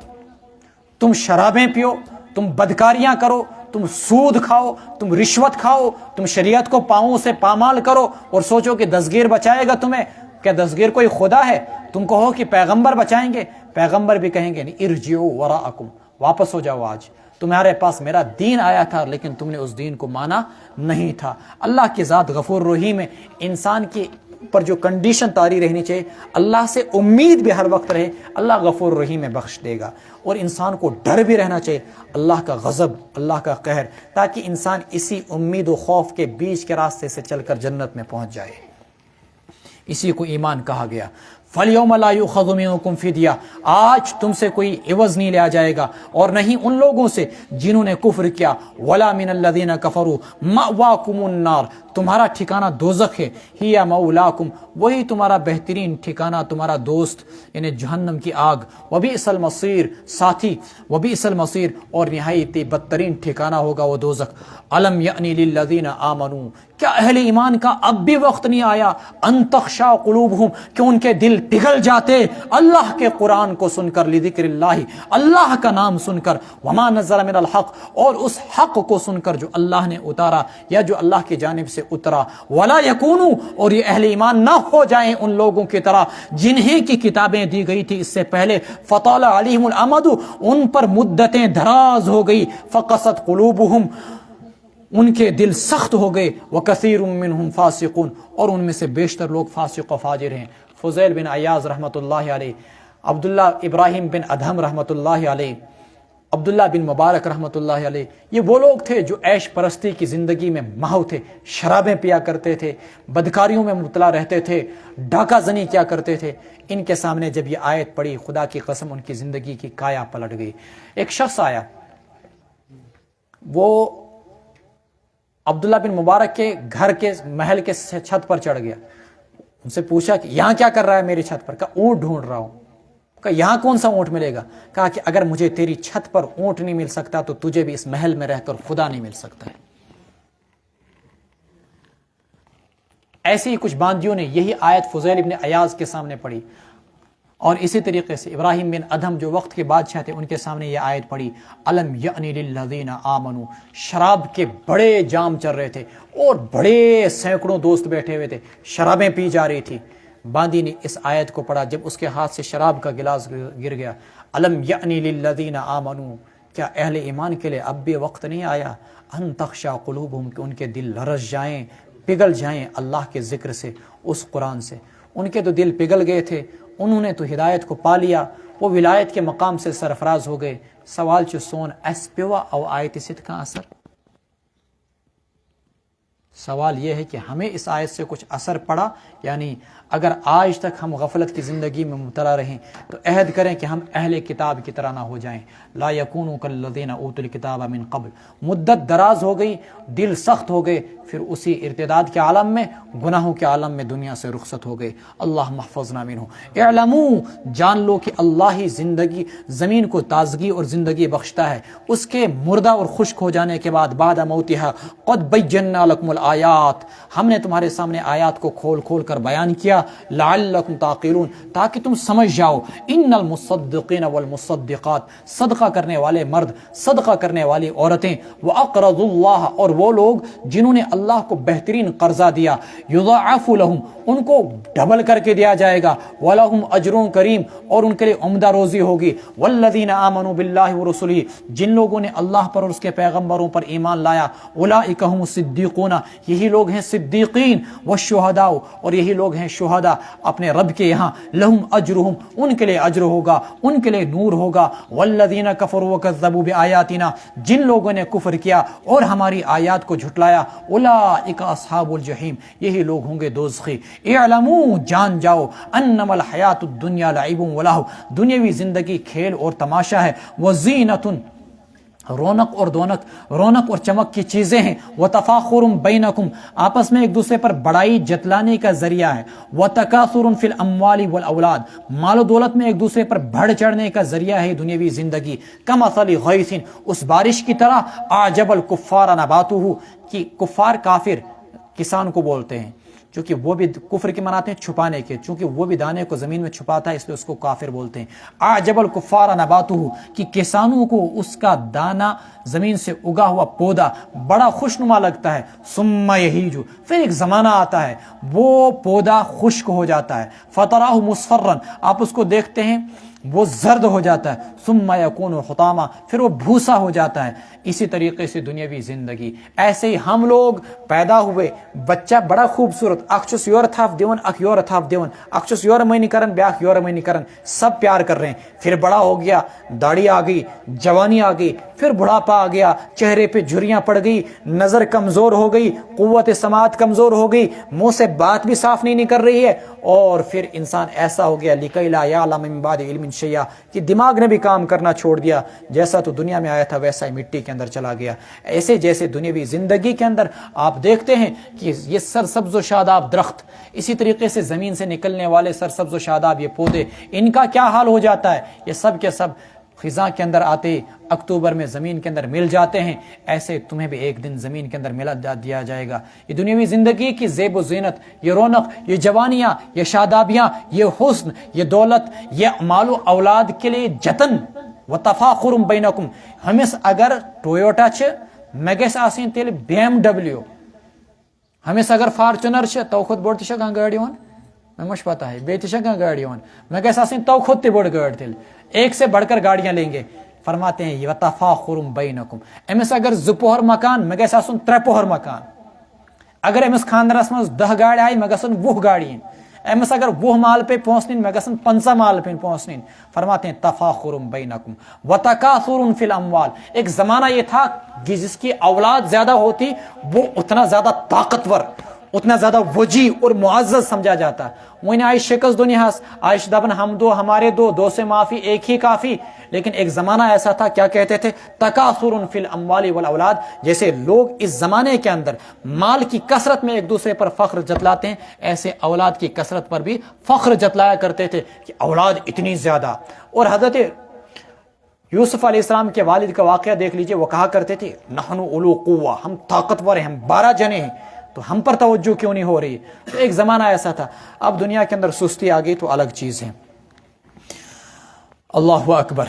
تم شرابیں پیو، تم بدکاریاں کرو، تم سود کھاؤ، تم رشوت کھاؤ، تم شریعت کو پاؤں سے پامال کرو اور سوچو کہ دستگیر بچائے گا تمہیں، کیا دستگیر کوئی خدا ہے؟ تم کہو کہ پیغمبر بچائیں گے، پیغمبر بھی کہیں گے نہیں، ارجعوا وراءکم، واپس ہو جاؤ، آج تمہارے پاس میرا دین آیا تھا لیکن تم نے اس دین کو مانا نہیں تھا۔ اللہ کی ذات غفور رحیم ہے، انسان کی پر جو کنڈیشن طاری رہنی چاہیے، اللہ سے امید بھی ہر وقت رہے، اللہ غفور رحیم ہے، بخش دے گا، اور انسان کو ڈر بھی رہنا چاہیے اللہ کا غضب، اللہ کا قہر، تاکہ انسان اسی امید و خوف کے بیچ کے راستے سے چل کر جنت میں پہنچ جائے۔ اسی کو ایمان کہا گیا۔ فَالْيَوْمَ لَا يُؤْخَذُ مِنْكُمْ فِدْيَةٌ، آج تم سے کوئی عوض نہیں لیا جائے گا، اور نہیں ان لوگوں سے جنہوں نے کفر کیا، وَلَا مِنَ الَّذِينَ كَفَرُوا مَأْوَاكُمُ النَّارُ، تمہارا ٹھکانہ دوزخ ہے، ہِیَ مَوْلَاكُمْ، وہی تمہارا بہترین ٹھکانہ، تمہارا دوست، یعنی جہنم کی آگ، وَبِئْسَ الْمَصِيرُ، ساتھی، وَبِئْسَ الْمَصِيرُ، اور نہایت بدترین ٹھکانہ ہوگا وہ دوزخ۔ أَلَمْ يَأْنِ لِلَّذِينَ آمَنُوا، کیا اہل ایمان کا اب بھی وقت نہیں آیا، ان تخشع قلوبہم، کہ ان کے دل پگھل جاتے اللہ کے قرآن کو سن کر، لذکر اللہ، اللہ کا نام سن کر، وما نزل من الحق، اور اس حق کو سن کر جو اللہ نے اتارا یا جو اللہ کی جانب سے اترا، ولا یکونوا، اور یہ اہل ایمان نہ ہو جائیں ان لوگوں کی طرح جنہیں کی کتابیں دی گئی تھی اس سے پہلے، فطال علیہم الامد، ان پر مدتیں دراز ہو گئی، فقست قلوبہم، ان کے دل سخت ہو گئے، وکثیر منہم فاسقون، اور ان میں سے بیشتر لوگ فاسق و فاجر ہیں۔ فضیل بن عیاض رحمۃ اللہ علیہ، عبداللہ ابراہیم بن ادہم رحمۃ اللہ علیہ، عبداللہ بن مبارک رحمۃ اللہ علیہ، یہ وہ لوگ تھے جو عیش پرستی کی زندگی میں مہو تھے، شرابیں پیا کرتے تھے، بدکاریوں میں مبتلا رہتے تھے، ڈاکہ زنی کیا کرتے تھے۔ ان کے سامنے جب یہ آیت پڑی، خدا کی قسم ان کی زندگی کی کایا پلٹ گئی۔ ایک شخص آیا، وہ عبداللہ بن مبارک کے گھر کے محل کے چھت پر چڑھ گیا، ان سے پوچھا کہ یہاں کیا کر رہا ہے میری چھت پر؟ کہا اونٹ ڈھونڈ رہا ہوں۔ کہا یہاں کون سا اونٹ ملے گا؟ کہا کہ اگر مجھے تیری چھت پر اونٹ نہیں مل سکتا تو تجھے بھی اس محل میں رہ کر خدا نہیں مل سکتا ہے۔ ایسی ہی کچھ باندیوں نے یہی آیت فضیل ابن عیاض کے سامنے پڑھی، اور اسی طریقے سے ابراہیم بن ادہم جو وقت کے بادشاہ تھے، ان کے سامنے یہ آیت پڑھی، الم یعنی للذین آمنوا، شراب کے بڑے جام چل رہے تھے اور بڑے سینکڑوں دوست بیٹھے ہوئے تھے، شرابیں پی جا رہی تھی۔ باندی نے اس آیت کو پڑھا، جب اس کے ہاتھ سے شراب کا گلاس گر گیا، الم یعنی للذین آمنوا، کیا اہل ایمان کے لیے اب بھی وقت نہیں آیا، ان تخشع قلوبہم، کہ ان کے دل لرز جائیں، پگھل جائیں اللہ کے ذکر سے، اس قرآن سے۔ ان کے تو دل پگھل گئے تھے، انہوں نے تو ہدایت کو پا لیا، وہ ولایت کے مقام سے سرفراز ہو گئے۔ سوال چ سون اس پیوا او آیت ست کا اثر، سوال یہ ہے کہ ہمیں اس آیت سے کچھ اثر پڑا، یعنی اگر آج تک ہم غفلت کی زندگی میں مبتلا رہیں تو عہد کریں کہ ہم اہل کتاب کی طرح نہ ہو جائیں، لا یکونوا کالذین اوتوا الکتاب من قبل۔ مدت دراز ہو گئی، دل سخت ہو گئے، پھر اسی ارتداد کے عالم میں، گناہوں کے عالم میں دنیا سے رخصت ہو گئے۔ اللہ محفظنا منہ۔ اعلموا، جان لو کہ اللہ ہی زندگی، زمین کو تازگی اور زندگی بخشتا ہے اس کے مردہ اور خشک ہو جانے کے بعد، بعد موتہا قد بینا لکم الآیات، ہم نے تمہارے سامنے آیات کو کھول کھول کر بیان کیا، لعلکم تعقلون، تاکہ تم سمجھ جاؤ۔ ان المصدقین والمصدقات، صدقہ کرنے والے مرد، صدقہ کرنے والی عورتیں، واقرضوا اللہ، اور وہ لوگ جنہوں نے اللہ کو بہترین قرضہ دیا، یضاعف لہم، ان کو ڈبل کر کے دیا جائے گا، ولہم اجر کریم، اور ان کے لیے عمدہ روزی ہوگی۔ والذین آمنوا باللہ ورسلہ، جن لوگوں نے اللہ پر اور اس کے پیغمبروں پر ایمان لایا، اولئک هم الصدیقون، یہی لوگ ہیں صدیقین، والشہداء، اور یہی لوگ ہیں شہداء اپنے رب کے یہاں، لہم اجرہم، ان کے لیے اجر ہوگا، ان کے لیے نور ہوگا۔ والذین کفروا وکذبوا بآیاتنا، جن لوگوں نے کفر کیا اور ہماری آیات کو جھٹلایا، اولئک اصحاب الجحیم، یہی لوگ ہوں گے دوزخی۔ اعلموا، جان جاؤ، انما الحیات الدنیا لعب ولہو، دنیاوی زندگی کھیل اور تماشا ہے، وزینۃ، رونق اور رونق اور چمک کی چیزیں ہیں، وتفاخر بینکم، آپس میں ایک دوسرے پر بڑائی جتلانے کا ذریعہ ہے، وتکاثر فی الاموال والاولاد، مال و دولت میں ایک دوسرے پر بڑھ چڑھنے کا ذریعہ ہے دنیاوی زندگی، کمثل غیث، اس بارش کی طرح، اعجب الکفار نباتہ، کہ کفار کافر کسان کو بولتے ہیں، چونکہ وہ بھی کفر کے مناتے ہیں چھپانے کے، چونکہ وہ بھی دانے کو زمین میں چھپاتا ہے اس لیے اس کو کافر بولتے ہیں۔ اعجب الکفار نباتہ، کہ کسانوں کو اس کا دانہ زمین سے اگا ہوا پودا بڑا خوشنما لگتا ہے، ثم یہیج، پھر ایک زمانہ آتا ہے وہ پودا خشک ہو جاتا ہے، فتراہ مصفرا، آپ اس کو دیکھتے ہیں وہ زرد ہو جاتا ہے، ثم یکون حطاما، پھر وہ بھوسا ہو جاتا ہے۔ اسی طریقے سے دنیاوی زندگی، ایسے ہی ہم لوگ پیدا ہوئے، بچہ بڑا خوبصورت، اکھ چھس یور تھاف دیون اکھ یور تھاف دیون، اکھ چھس یور معنی کرن بیاکھ یور معنی کرن، سب پیار کر رہے ہیں، پھر بڑا ہو گیا، داڑھی آ گئی، جوانی آ گئی، پھر بڑھاپا آ گیا، چہرے پہ جھریاں پڑ گئی، نظر کمزور ہو گئی، قوت سماعت کمزور ہو گئی، منہ سے بات بھی صاف نہیں نکل رہی ہے، اور پھر انسان ایسا ہو گیا لکی لا یعلم من بعد علم شیئا، کہ دماغ نے بھی کام کرنا چھوڑ دیا، جیسا تو دنیا میں آیا تھا ویسا ہی مٹی کے اندر چلا گیا۔ ایسے جیسے دنیاوی زندگی کے اندر آپ دیکھتے ہیں کہ یہ سرسبز و شاداب درخت، اسی طریقے سے زمین سے نکلنے والے سرسبز و شاداب یہ پودے، ان کا کیا حال ہو جاتا ہے، یہ سب کے سب خزاں کے اندر آتے اکتوبر میں زمین کے اندر مل جاتے ہیں، ایسے تمہیں بھی ایک دن زمین کے اندر ملا دیا جائے گا۔ یہ دنیاوی زندگی کی زیب و زینت، یہ رونق، یہ جوانیاں، یہ شادابیاں، یہ حسن، یہ دولت، یہ مال و اولاد کے لیے جتن و تفاخر بینکم، ہمیں اگر ٹویوٹا چھ مے گژھِ آسٕنۍ تیٚلہِ BMW، ہمیں اگر فارچونر چھ تو کھۄتہٕ بوٚڑ تہِ چھےٚ کانٛہہ گٲڑۍ یِوان، مےٚ ما چھُ پتہ ہے، بیٚیہِ تہِ چھےٚ کانٛہہ گاڑی یِوان، مےٚ گژھِ آسٕنۍ تو کھۄتہٕ تہِ بٔڑ گٲڑۍ تیٚلہِ، ایک سے بڑھ کر گاڑیاں لیں گے۔ فرماتے ہیں یہ تفاخر بینکم، امس اگر 2 پوہر مکان مے گژھِ آسُن 3 پوہر مکان، اگر امس خاندرس مز 10 گاڑِ آئی مے گژھن 20 گاڑِ یِنۍ، امس اگر 20 مال پہ پونسہ نِنۍ مے گژھن 50 مال پہ پونسہ نِنۍ۔ فرماتے ہیں تفاخر بینکم وتکاثر فی الاموال، ایک زمانہ یہ تھا کہ جس کی اولاد زیادہ ہوتی وہ اتنا زیادہ طاقتور، اتنا زیادہ وجیح اور معزز سمجھا جاتا۔ وہیں آئی شکست دنیاس، آئش دبن ہم دو ہمارے دو سے معافی ایک ہی کافی، لیکن ایک زمانہ ایسا تھا کیا کہتے تھے، تکاثر فی الاموال والاولاد، جیسے لوگ اس زمانے کے اندر مال کی کثرت میں ایک دوسرے پر فخر جتلاتے ہیں، ایسے اولاد کی کثرت پر بھی فخر جتلایا کرتے تھے کہ اولاد اتنی زیادہ۔ اور حضرت یوسف علیہ السلام کے والد کا واقعہ دیکھ لیجئے، وہ کہا کرتے تھے نحن اولو قوہ، ہم طاقتور ہیں، ہم 12 جنے ہیں، تو ہم پر توجہ کیوں نہیں ہو رہی؟ تو ایک زمانہ ایسا تھا، اب دنیا کے اندر سستی آ گئی تو الگ چیز ہے۔ اللہ اکبر۔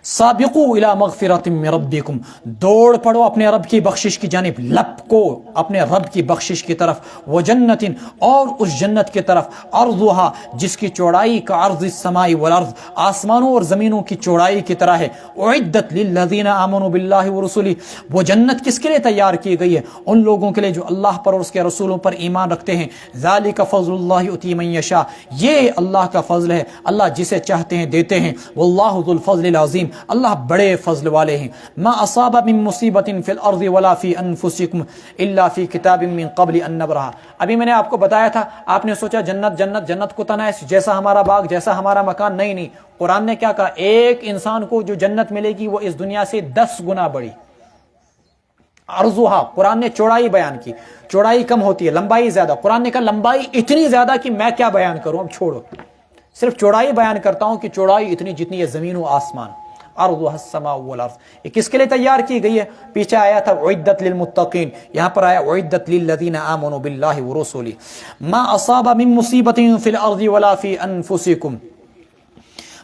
سابقوا الی مغفرۃ من ربکم، دوڑ پڑو اپنے رب کی بخشش کی جانب، لپکو اپنے رب کی بخشش کی طرف، وجنت، اور اس جنت کی طرف، عرضها، جس کی چوڑائی کا عرض السماء والارض، آسمانوں اور زمینوں کی چوڑائی کی طرح ہے، اعدت للذین آمنوا باللہ ورسلہ، وہ جنت کس کے لیے تیار کی گئی ہے؟ ان لوگوں کے لیے جو اللہ پر اور اس کے رسولوں پر ایمان رکھتے ہیں۔ ذالک فضل اللہ یؤتی من یشاء، یہ اللہ کا فضل ہے، اللہ جسے چاہتے ہیں دیتے ہیں، واللہ ذو الفضل العظیم، اللہ بڑے فضل والے ہیں۔ ما اصاب من مصیبت فی الارض ولا فی انفسکم الا فی کتاب من قبل ان نبرہا، ابھی میں نے آپ کو بتایا تھا، آپ نے سوچا جنت جنت جنت کو تنا ہے جیسا ہمارا باغ، جیسا ہمارا مکان، نہیں نہیں، قرآن نے کیا کہا، ایک انسان کو جو جنت ملے گی وہ اس دنیا سے 10 گنا بڑی۔ عرضها، قرآن نے چوڑائی بیان کی، چوڑائی کم ہوتی ہے، لمبائی زیادہ، قرآن نے کہا لمبائی اتنی زیادہ کہ میں کیا بیان کروں، اب چھوڑو، صرف چوڑائی بیان کرتا ہوں کہ چوڑائی اتنی جتنی ہے زمین و آسمان۔ عرضها السماء والارض، یہ کس کے لیے تیار کی گئی ہے؟ پیچھے آیا تھا اعدت للمتقین، یہاں پر آیا اعدت للذین آمنوا باللہ ورسلہ۔ ما اصاب من مصیبت فی الارض ولا فی انفسکم،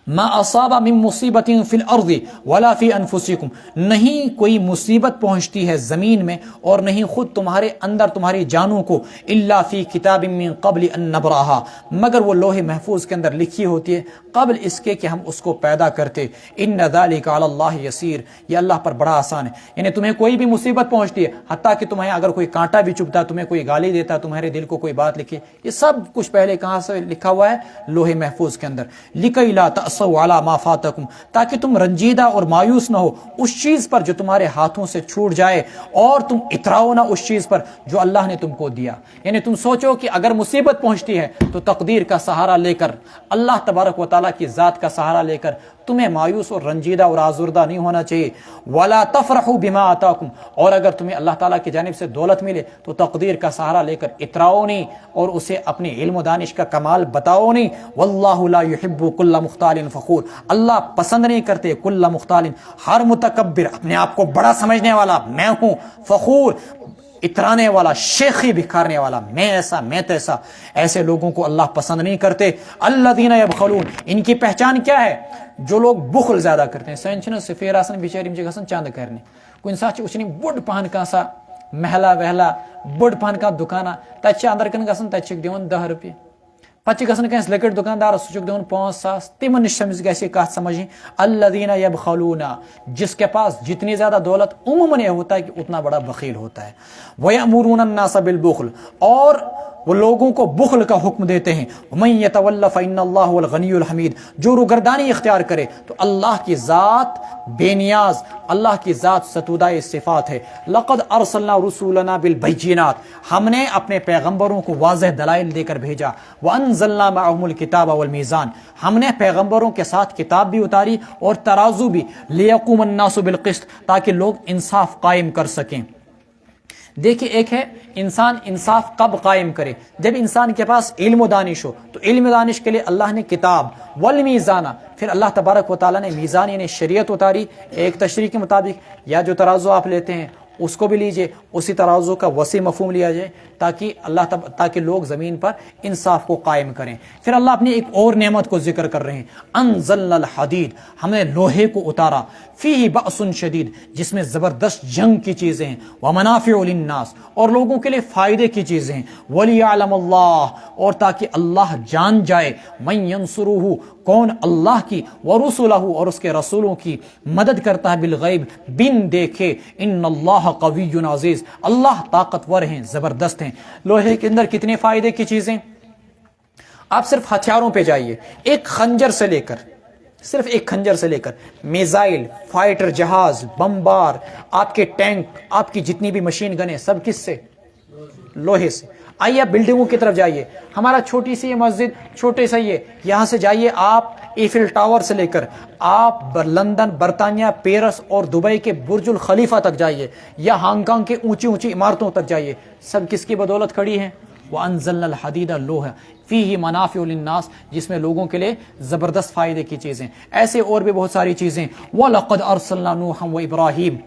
ما اصاب من مصیبت فی الارض ولا فی انفسکم، نہیں کوئی مصیبت پہنچتی ہے زمین میں اور نہیں خود تمہارے اندر تمہاری جانوں کو، الا فی کتاب من قبل ان نبرہا، مگر وہ لوح محفوظ کے اندر لکھی ہوتی ہے قبل اس کے کہ ہم اس کو پیدا کرتے۔ ان ذلک علی اللہ یسیر، یہ اللہ پر بڑا آسان ہے، یعنی تمہیں کوئی بھی مصیبت پہنچتی ہے، حتیٰ کہ تمہیں اگر کوئی کانٹا بھی چبھتا ہے، تمہیں کوئی گالی دیتا ہے، تمہارے دل کو کوئی بات لکھی، یہ سب کچھ پہلے کہاں سے لکھا ہوا ہے؟ لوح محفوظ کے اندر۔ لکی لا تأسوا علی ما فاتکم، تاکہ تم رنجیدہ اور مایوس نہ ہو اس چیز پر جو تمہارے ہاتھوں سے چھوٹ جائے، اور تم اتراؤ نہ اس چیز پر جو اللہ نے تم کو دیا۔ یعنی تم سوچو کہ اگر مصیبت پہنچتی ہے تو تقدیر کا سہارا لے کر، اللہ تبارک و تعالیٰ کی ذات کا سہارا لے کر تمہیں مایوس اور رنجیدہ اور آزردہ نہیں ہونا چاہیے۔ ولا تفرحوا بما آتاکم، اور اگر تمہیں اللہ تعالیٰ کی جانب سے دولت ملے تو تقدیر کا سہارا لے کر اتراؤ نہیں اور اسے اپنے علم و دانش کا کمال بتاؤ نہیں۔ واللہ لا يحب كل مختال فخور، اللہ پسند نہیں کرتے کل مختال، ہر متکبر، اپنے آپ کو بڑا سمجھنے والا، میں ہوں، فخور، اترانے والا، شیخی بکھارنے والا، میں ایسا میں تیسا، ایسے لوگوں کو اللہ پسند نہیں کرتے۔ الذین یبخلون، ان کی پہچان کیا ہے؟ جو لوگ بخل زیادہ کرتے ہیں۔ سین چھنا سفیر آسن بیچاری یِم چھِ گژھان چند کرنے، کُنہِ ساتہٕ چھِ وٕچھان بوٚڑ پہن کانٛہہ سا محلہ وحلہ، بوٚڑ پہن کانٛہہ دُکانا، تَتہِ چھِ اندر کن گژھان، تَتہِ چھِکھ دِوان 10 رۄپیہِ، پتہٕ چھِ گژھان کٲنٛسہِ لۄکٕٹۍ دُکاندارس، سُہ چھُکھ دِوان 5,000۔ تِمن نِش تٔمِس گژھِ یہ کتھ سمجھیں، الذین یبخلون، جس کے پاس جتنی زیادہ دولت عموماً یہ ہوتا ہے کہ اتنا بڑا بخیل ہوتا ہے۔ ویأمرون الناس بالبخل، اور وہ لوگوں کو بخل کا حکم دیتے ہیں۔ ومن یتول فإن اللہ هو الغنی الحمید، جو روگردانی اختیار کرے تو اللہ کی ذات بے نیاز، اللہ کی ذات ستودہ صفات ہے۔ لقد ارسلنا رسولنا بالبینات، ہم نے اپنے پیغمبروں کو واضح دلائل دے کر بھیجا۔ وانزلنا معهم الکتاب والمیزان، ہم نے پیغمبروں کے ساتھ کتاب بھی اتاری اور ترازو بھی، لیقوم الناس بالقسط، تاکہ لوگ انصاف قائم کر سکیں۔ دیکھیں، ایک ہے انسان انصاف کب قائم کرے؟ جب انسان کے پاس علم و دانش ہو، تو علم و دانش کے لیے اللہ نے کتاب والمیزانہ، پھر اللہ تبارک و تعالیٰ نے میزان یعنی شریعت اتاری، ایک تشریح کے مطابق، یا جو ترازو آپ لیتے ہیں اس کو بھی لیجئے، اسی ترازو کا وسیع مفہوم لیا جائے، تاکہ لوگ زمین پر انصاف کو قائم کریں۔ پھر اللہ اپنی ایک اور نعمت کو ذکر کر رہے ہیں، انزلنا الحدید، ہم نے لوہے کو اتارا، فیہ بأس شدید، جس میں زبردست جنگ کی چیزیں ہیں، ومنافع للناس، اور لوگوں کے لیے فائدے کی چیزیں ہیں، ولیعلم اللہ، اور تاکہ اللہ جان جائے، من ینصرہ، کون اللہ کی، ورسلہ، اور اس کے رسولوں کی مدد کرتا ہے، بالغیب، بن دیکھے، ان اللہ قوی عزیز، اللہ طاقتور ہیں، زبردست ہیں۔ لوہے کے اندر کتنے فائدے کی چیزیں، آپ صرف ہتھیاروں پہ جائیے، ایک خنجر سے لے کر، صرف ایک خنجر سے لے کر میزائل، فائٹر جہاز، بمبار، آپ کے ٹینک، آپ کی جتنی بھی مشین گنیں، سب کس سے؟ لوہے سے۔ آئیے آپ بلڈنگوں کی طرف جائیے، ہمارا چھوٹی سی یہ مسجد، چھوٹے سا یہاں سے جائیے آپ ایفل ٹاور سے لے کر آپ لندن، برطانیہ، پیرس اور دبئی کے برج الخلیفہ تک جائیے، یا ہانگ کانگ کے اونچی اونچی عمارتوں تک جائیے، سب کس کی بدولت کھڑی ہیں؟ وَأَنزَلْنَا الْحَدِيدَ لوہا فِيهِ مَنَافِعُ لِلنَّاسِ، جس میں لوگوں کے لیے زبردست فائدے کی چیزیں، ایسے اور بھی بہت ساری چیزیں۔ وَلَقَدْ أَرْسَلْنَا نُوحًا وَإِبْرَاهِيمَ،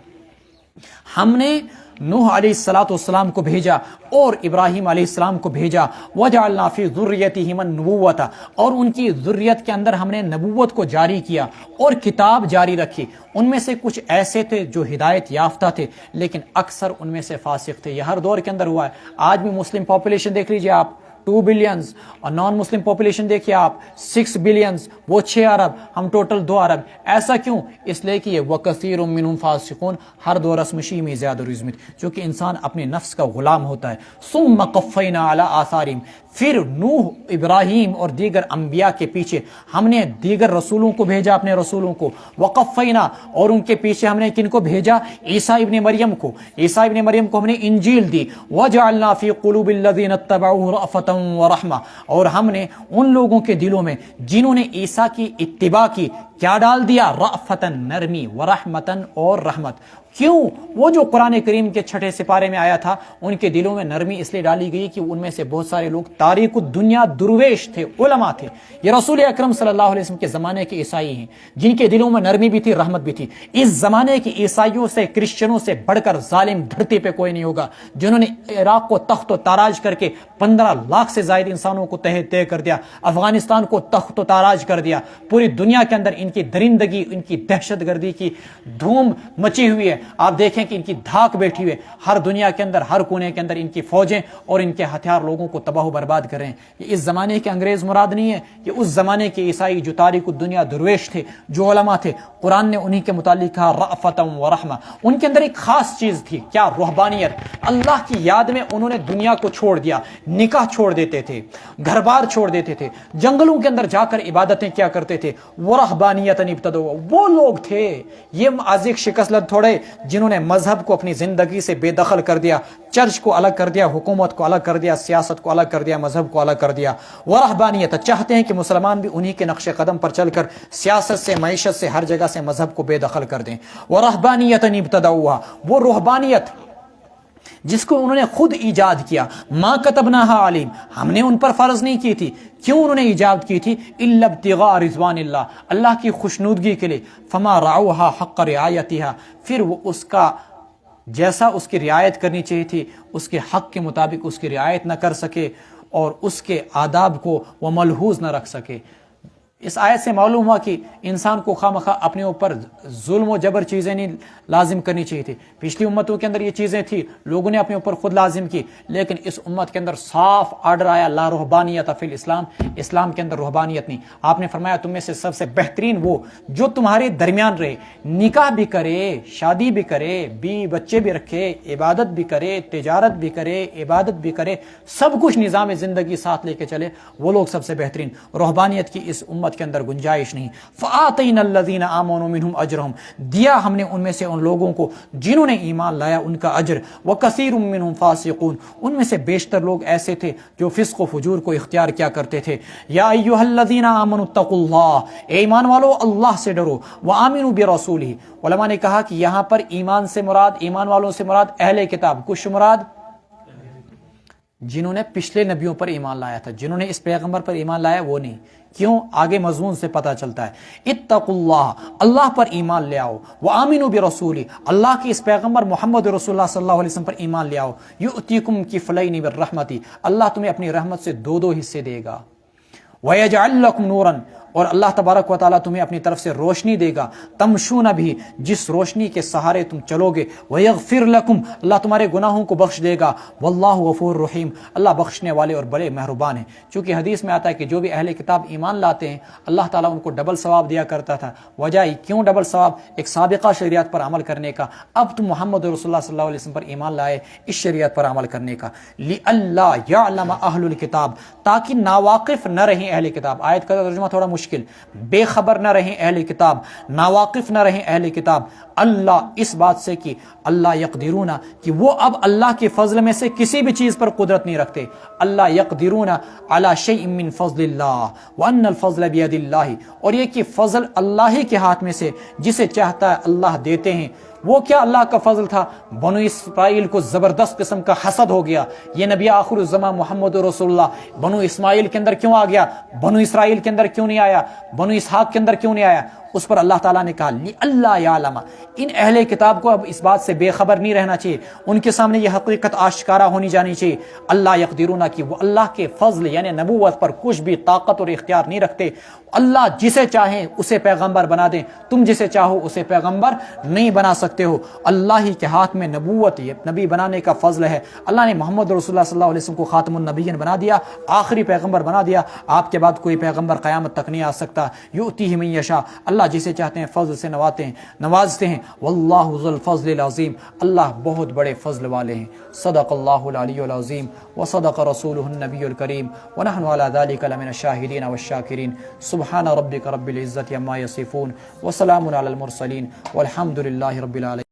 ہم نے نوح علیہ السلام کو بھیجا اور ابراہیم علیہ السلام کو بھیجا۔ وَجَعَلْنَا فِي ذُرِّيَّتِهِمَا النُّبُوَّةَ، اور ان کی ذریت کے اندر ہم نے نبوت کو جاری کیا اور کتاب جاری رکھی۔ ان میں سے کچھ ایسے تھے جو ہدایت یافتہ تھے، لیکن اکثر ان میں سے فاسق تھے۔ یہ ہر دور کے اندر ہوا ہے۔ آج بھی مسلم پاپولیشن دیکھ لیجئے آپ، 2 بلینز، اور نان مسلم پاپولیشن دیکھیے آپ 6 بلینز، وہ 6 ارب، ہم ٹوٹل 2 ارب۔ ایسا کیوں؟ اس لیے کہ یہ وَكَثِيرٌ مِّنْهُمْ فَاسِقُونَ، ہر دور اسمشی میں زیادہ رزمت، چونکہ انسان اپنے نفس کا غلام ہوتا ہے۔ ثُمَّ قَفَّيْنَا عَلَىٰ آثَارِهِمْ، پھر نوح، ابراہیم اور دیگر انبیاء کے پیچھے ہم نے دیگر رسولوں کو بھیجا، اپنے رسولوں کو۔ وقفینا، اور ان کے پیچھے ہم نے کن کو بھیجا؟ عیسیٰ ابن مریم کو۔ عیسیٰ ابن مریم کو ہم نے انجیل دی۔ وجعلنا فی قلوب الذین اتبعوہ رأفۃ ورحمہ، اور ہم نے ان لوگوں کے دلوں میں جنہوں نے عیسیٰ کی اتباع کی کیا ڈال دیا؟ رأفتن، نرمی، ورحمتن، اور رحمت۔ کیوں؟ وہ جو قرآن کریم کے 6 سپارے میں آیا تھا، ان کے دلوں میں نرمی اس لیے ڈالی گئی کہ ان میں سے بہت سارے لوگ تاریک الدنیا درویش تھے، علماء تھے۔ یہ رسول اکرم صلی اللہ علیہ وسلم کے زمانے کے عیسائی ہیں، جن کے دلوں میں نرمی بھی تھی، رحمت بھی تھی۔ اس زمانے کے عیسائیوں سے، کرسچنوں سے بڑھ کر ظالم دھرتی پہ کوئی نہیں ہوگا، جنہوں نے عراق کو تخت و تاراج کر کے 15 لاکھ سے زائد انسانوں کو تہہ تہہ کر دیا، افغانستان کو تخت و تاراج کر دیا۔ پوری دنیا کے اندر ان کی درندگی، ان کی دہشت گردی کی دھوم مچی ہوئی ہے۔ آپ دیکھیں کہ ان کی دھاک بیٹھی ہوئی ہے، ہر دنیا کے اندر، ہر کونے کے اندر ان کی فوجیں اور ان کے ہتھیار لوگوں کو تباہ و برباد کر رہے ہیں۔ یہ اس زمانے کے انگریز مراد نہیں ہے، یہ اس زمانے کے عیسائی جو تاریک الدنیا درویش تھے، جو علماء تھے۔ قرآن نے انہی کے متعلق کہا رأفۃ ورحمہ، ان کے اندر ایک خاص چیز تھی، کیا؟ رہبانیت۔ اللہ کی یاد میں انہوں نے دنیا کو چھوڑ دیا، نکاح چھوڑ دیتے تھے، گھر بار چھوڑ دیتے تھے، جنگلوں کے اندر جا کر عبادتیں کیا کرتے تھے۔ ورہبانیۃ ابتدعوا، وہ لوگ تھے، یہ عازق شکست لد تھوڑے جنہوں نے مذہب کو اپنی زندگی سے بے دخل کر دیا، چرچ کو الگ کر دیا، حکومت کو الگ کر دیا، سیاست کو الگ کر دیا، مذہب کو الگ کر دیا۔ ورہبانیت، چاہتے ہیں کہ مسلمان بھی انہی کے نقش قدم پر چل کر سیاست سے، معیشت سے، ہر جگہ سے مذہب کو بے دخل کر دیں۔ ورہبانیت ابتدعوها، وہ روحانیت جس کو انہوں نے خود ایجاد کیا۔ ما کتبناها علیہم، ہم نے ان پر فرض نہیں کی تھی۔ کیوں انہوں نے ایجاد کی تھی؟ الا ابتغاء رضوان اللہ، اللہ کی خوشنودگی کے لیے۔ فما رعوها حق رعایتها، پھر وہ اس کا جیسا اس کی رعایت کرنی چاہیے تھی اس کے حق کے مطابق اس کی رعایت نہ کر سکے اور اس کے آداب کو وہ ملحوظ نہ رکھ سکے۔ اس آیت سے معلوم ہوا کہ انسان کو خواہ مخواہ اپنے اوپر ظلم و جبر چیزیں نہیں لازم کرنی چاہیے تھی۔ پچھلی امتوں کے اندر یہ چیزیں تھی، لوگوں نے اپنے اوپر خود لازم کی، لیکن اس امت کے اندر صاف آرڈر آیا لا رہبانیت فی الاسلام، اسلام کے اندر رہبانیت نہیں۔ آپ نے فرمایا تم میں سے سب سے بہترین وہ جو تمہارے درمیان رہے، نکاح بھی کرے، شادی بھی کرے، بیوی بچے بھی رکھے، عبادت بھی کرے، تجارت بھی کرے، عبادت بھی کرے، سب کچھ نظام زندگی ساتھ لے کے چلے، وہ لوگ سب سے بہترین۔ رہبانیت کی اس امت کے اندر گنجائش نہیں۔ فآتینا الذین آمنوا منہم اجرہم، دیا ہم نے ان میں سے ان لوگوں کو جنہوں نے ایمان لایا ان کا اجر۔ وکثیر منہم فاسقون، ان میں سے بیشتر لوگ ایسے تھے جو فسق و فجور کو اختیار کیا کرتے تھے۔ یا ایھا الذین آمنوا اتقوا اللہ، اے ایمان والو اللہ سے ڈرو، وآمنوا برسولہ۔ علماء نے کہا کہ یہاں پر ایمان سے مراد، ایمان والوں سے مراد اہل کتاب، کچھ مراد جنہوں نے پچھلے نبیوں پر ایمان لایا تھا، جنہوں نے اس پیغمبر پر ایمان لایا وہ نہیں۔ کیوں؟ آگے مضمون سے پتہ چلتا ہے۔ اتقوا اللہ، اللہ پر ایمان لے آؤ، وآمنوا برسولہ، اللہ کے اس پیغمبر محمد رسول اللہ صلی اللہ علیہ وسلم پر ایمان لے آؤ۔ یؤتیکم کفلین من رحمتہ، اللہ تمہیں اپنی رحمت سے دو دو حصے دے گا۔ وَيَجْعَلْ لَكُمْ نُورًا، اور اللہ تبارک و تعالیٰ تمہیں اپنی طرف سے روشنی دے گا، تمشون بھی، جس روشنی کے سہارے تم چلو گے، وَيَغْفِرْ لَكُمْ، اللہ تمہارے گناہوں کو بخش دے گا، وَاللَّهُ غَفُورٌ رحیم، اللہ بخشنے والے اور بڑے مہربان ہیں۔ چونکہ حدیث میں آتا ہے کہ جو بھی اہل کتاب ایمان لاتے ہیں اللہ تعالیٰ ان کو ڈبل ثواب دیا کرتا تھا۔ وجہ کیوں ڈبل ثواب؟ ایک سابقہ شریعت پر عمل کرنے کا، اب تم محمد رسول اللہ صلی اللہ علیہ وسلم پر ایمان لائے اس شریعت پر عمل کرنے کا۔ لِأَلَّا يَعْلَمَ أَهْلُ الْكِتَابِ، تاکہ ناواقف نہ رہیں اہل کتاب۔ آیت کا ترجمہ تھوڑا مشکل، بے خبر نہ رہیں اہل کتاب، ناواقف نہ رہیں اہل کتاب، اللہ اس بات سے کہ اللہ یقدرون، کہ وہ اب اللہ کے فضل میں سے کسی بھی چیز پر قدرت نہیں رکھتے۔ اللہ یقدرون علی شیء من فضل اللہ وان الفضل بید اللہ، اور یہ کہ فضل اللہ ہی کے ہاتھ میں سے، جسے چاہتا ہے اللہ دیتے ہیں۔ وہ کیا اللہ کا فضل تھا؟ بنو اسرائیل کو زبردست قسم کا حسد ہو گیا، یہ نبی آخر الزمان محمد رسول اللہ بنو اسماعیل کے اندر کیوں آ گیا، بنو اسرائیل کے اندر کیوں نہیں آیا، بنو اسحاق کے اندر کیوں نہیں آیا؟ اس پر اللہ تعالیٰ نے کہا لِأَلَّا يَعْلَمَ، ان اہل کتاب کو اب اس بات سے بے خبر نہیں رہنا چاہیے، ان کے سامنے یہ حقیقت آشکارا ہونی جانی چاہیے، اللہ یقدرون، کہ وہ اللہ کے فضل یعنی نبوت پر کچھ بھی طاقت اور اختیار نہیں رکھتے۔ اللہ جسے چاہیں اسے پیغمبر بنا دیں، تم جسے چاہو اسے پیغمبر نہیں بنا سکتے ہو۔ اللہ ہی کے ہاتھ میں نبوت، یہ نبی بنانے کا فضل ہے۔ اللہ نے محمد رسول اللہ صلی اللہ علیہ وسلم کو خاتم النبیین بنا دیا، آخری پیغمبر بنا دیا، آپ کے بعد کوئی پیغمبر قیامت تک نہیں آ سکتا۔ یؤتیہ من یشاء، اللہ جسے چاہتے ہیں فضل سے نوازتے ہیں۔ واللہ ذو الفضل العظیم، اللہ بہت بڑے فضل والے ہیں۔ صدق اللہ العلی العظیم وصدق رسولہ النبی الکریم ونحن علی ذلک لمن الشاہدین والشاکرین۔ سبحان ربک رب العزت عما یصفون وسلام علی المرسلین والحمد للہ رب العالمین۔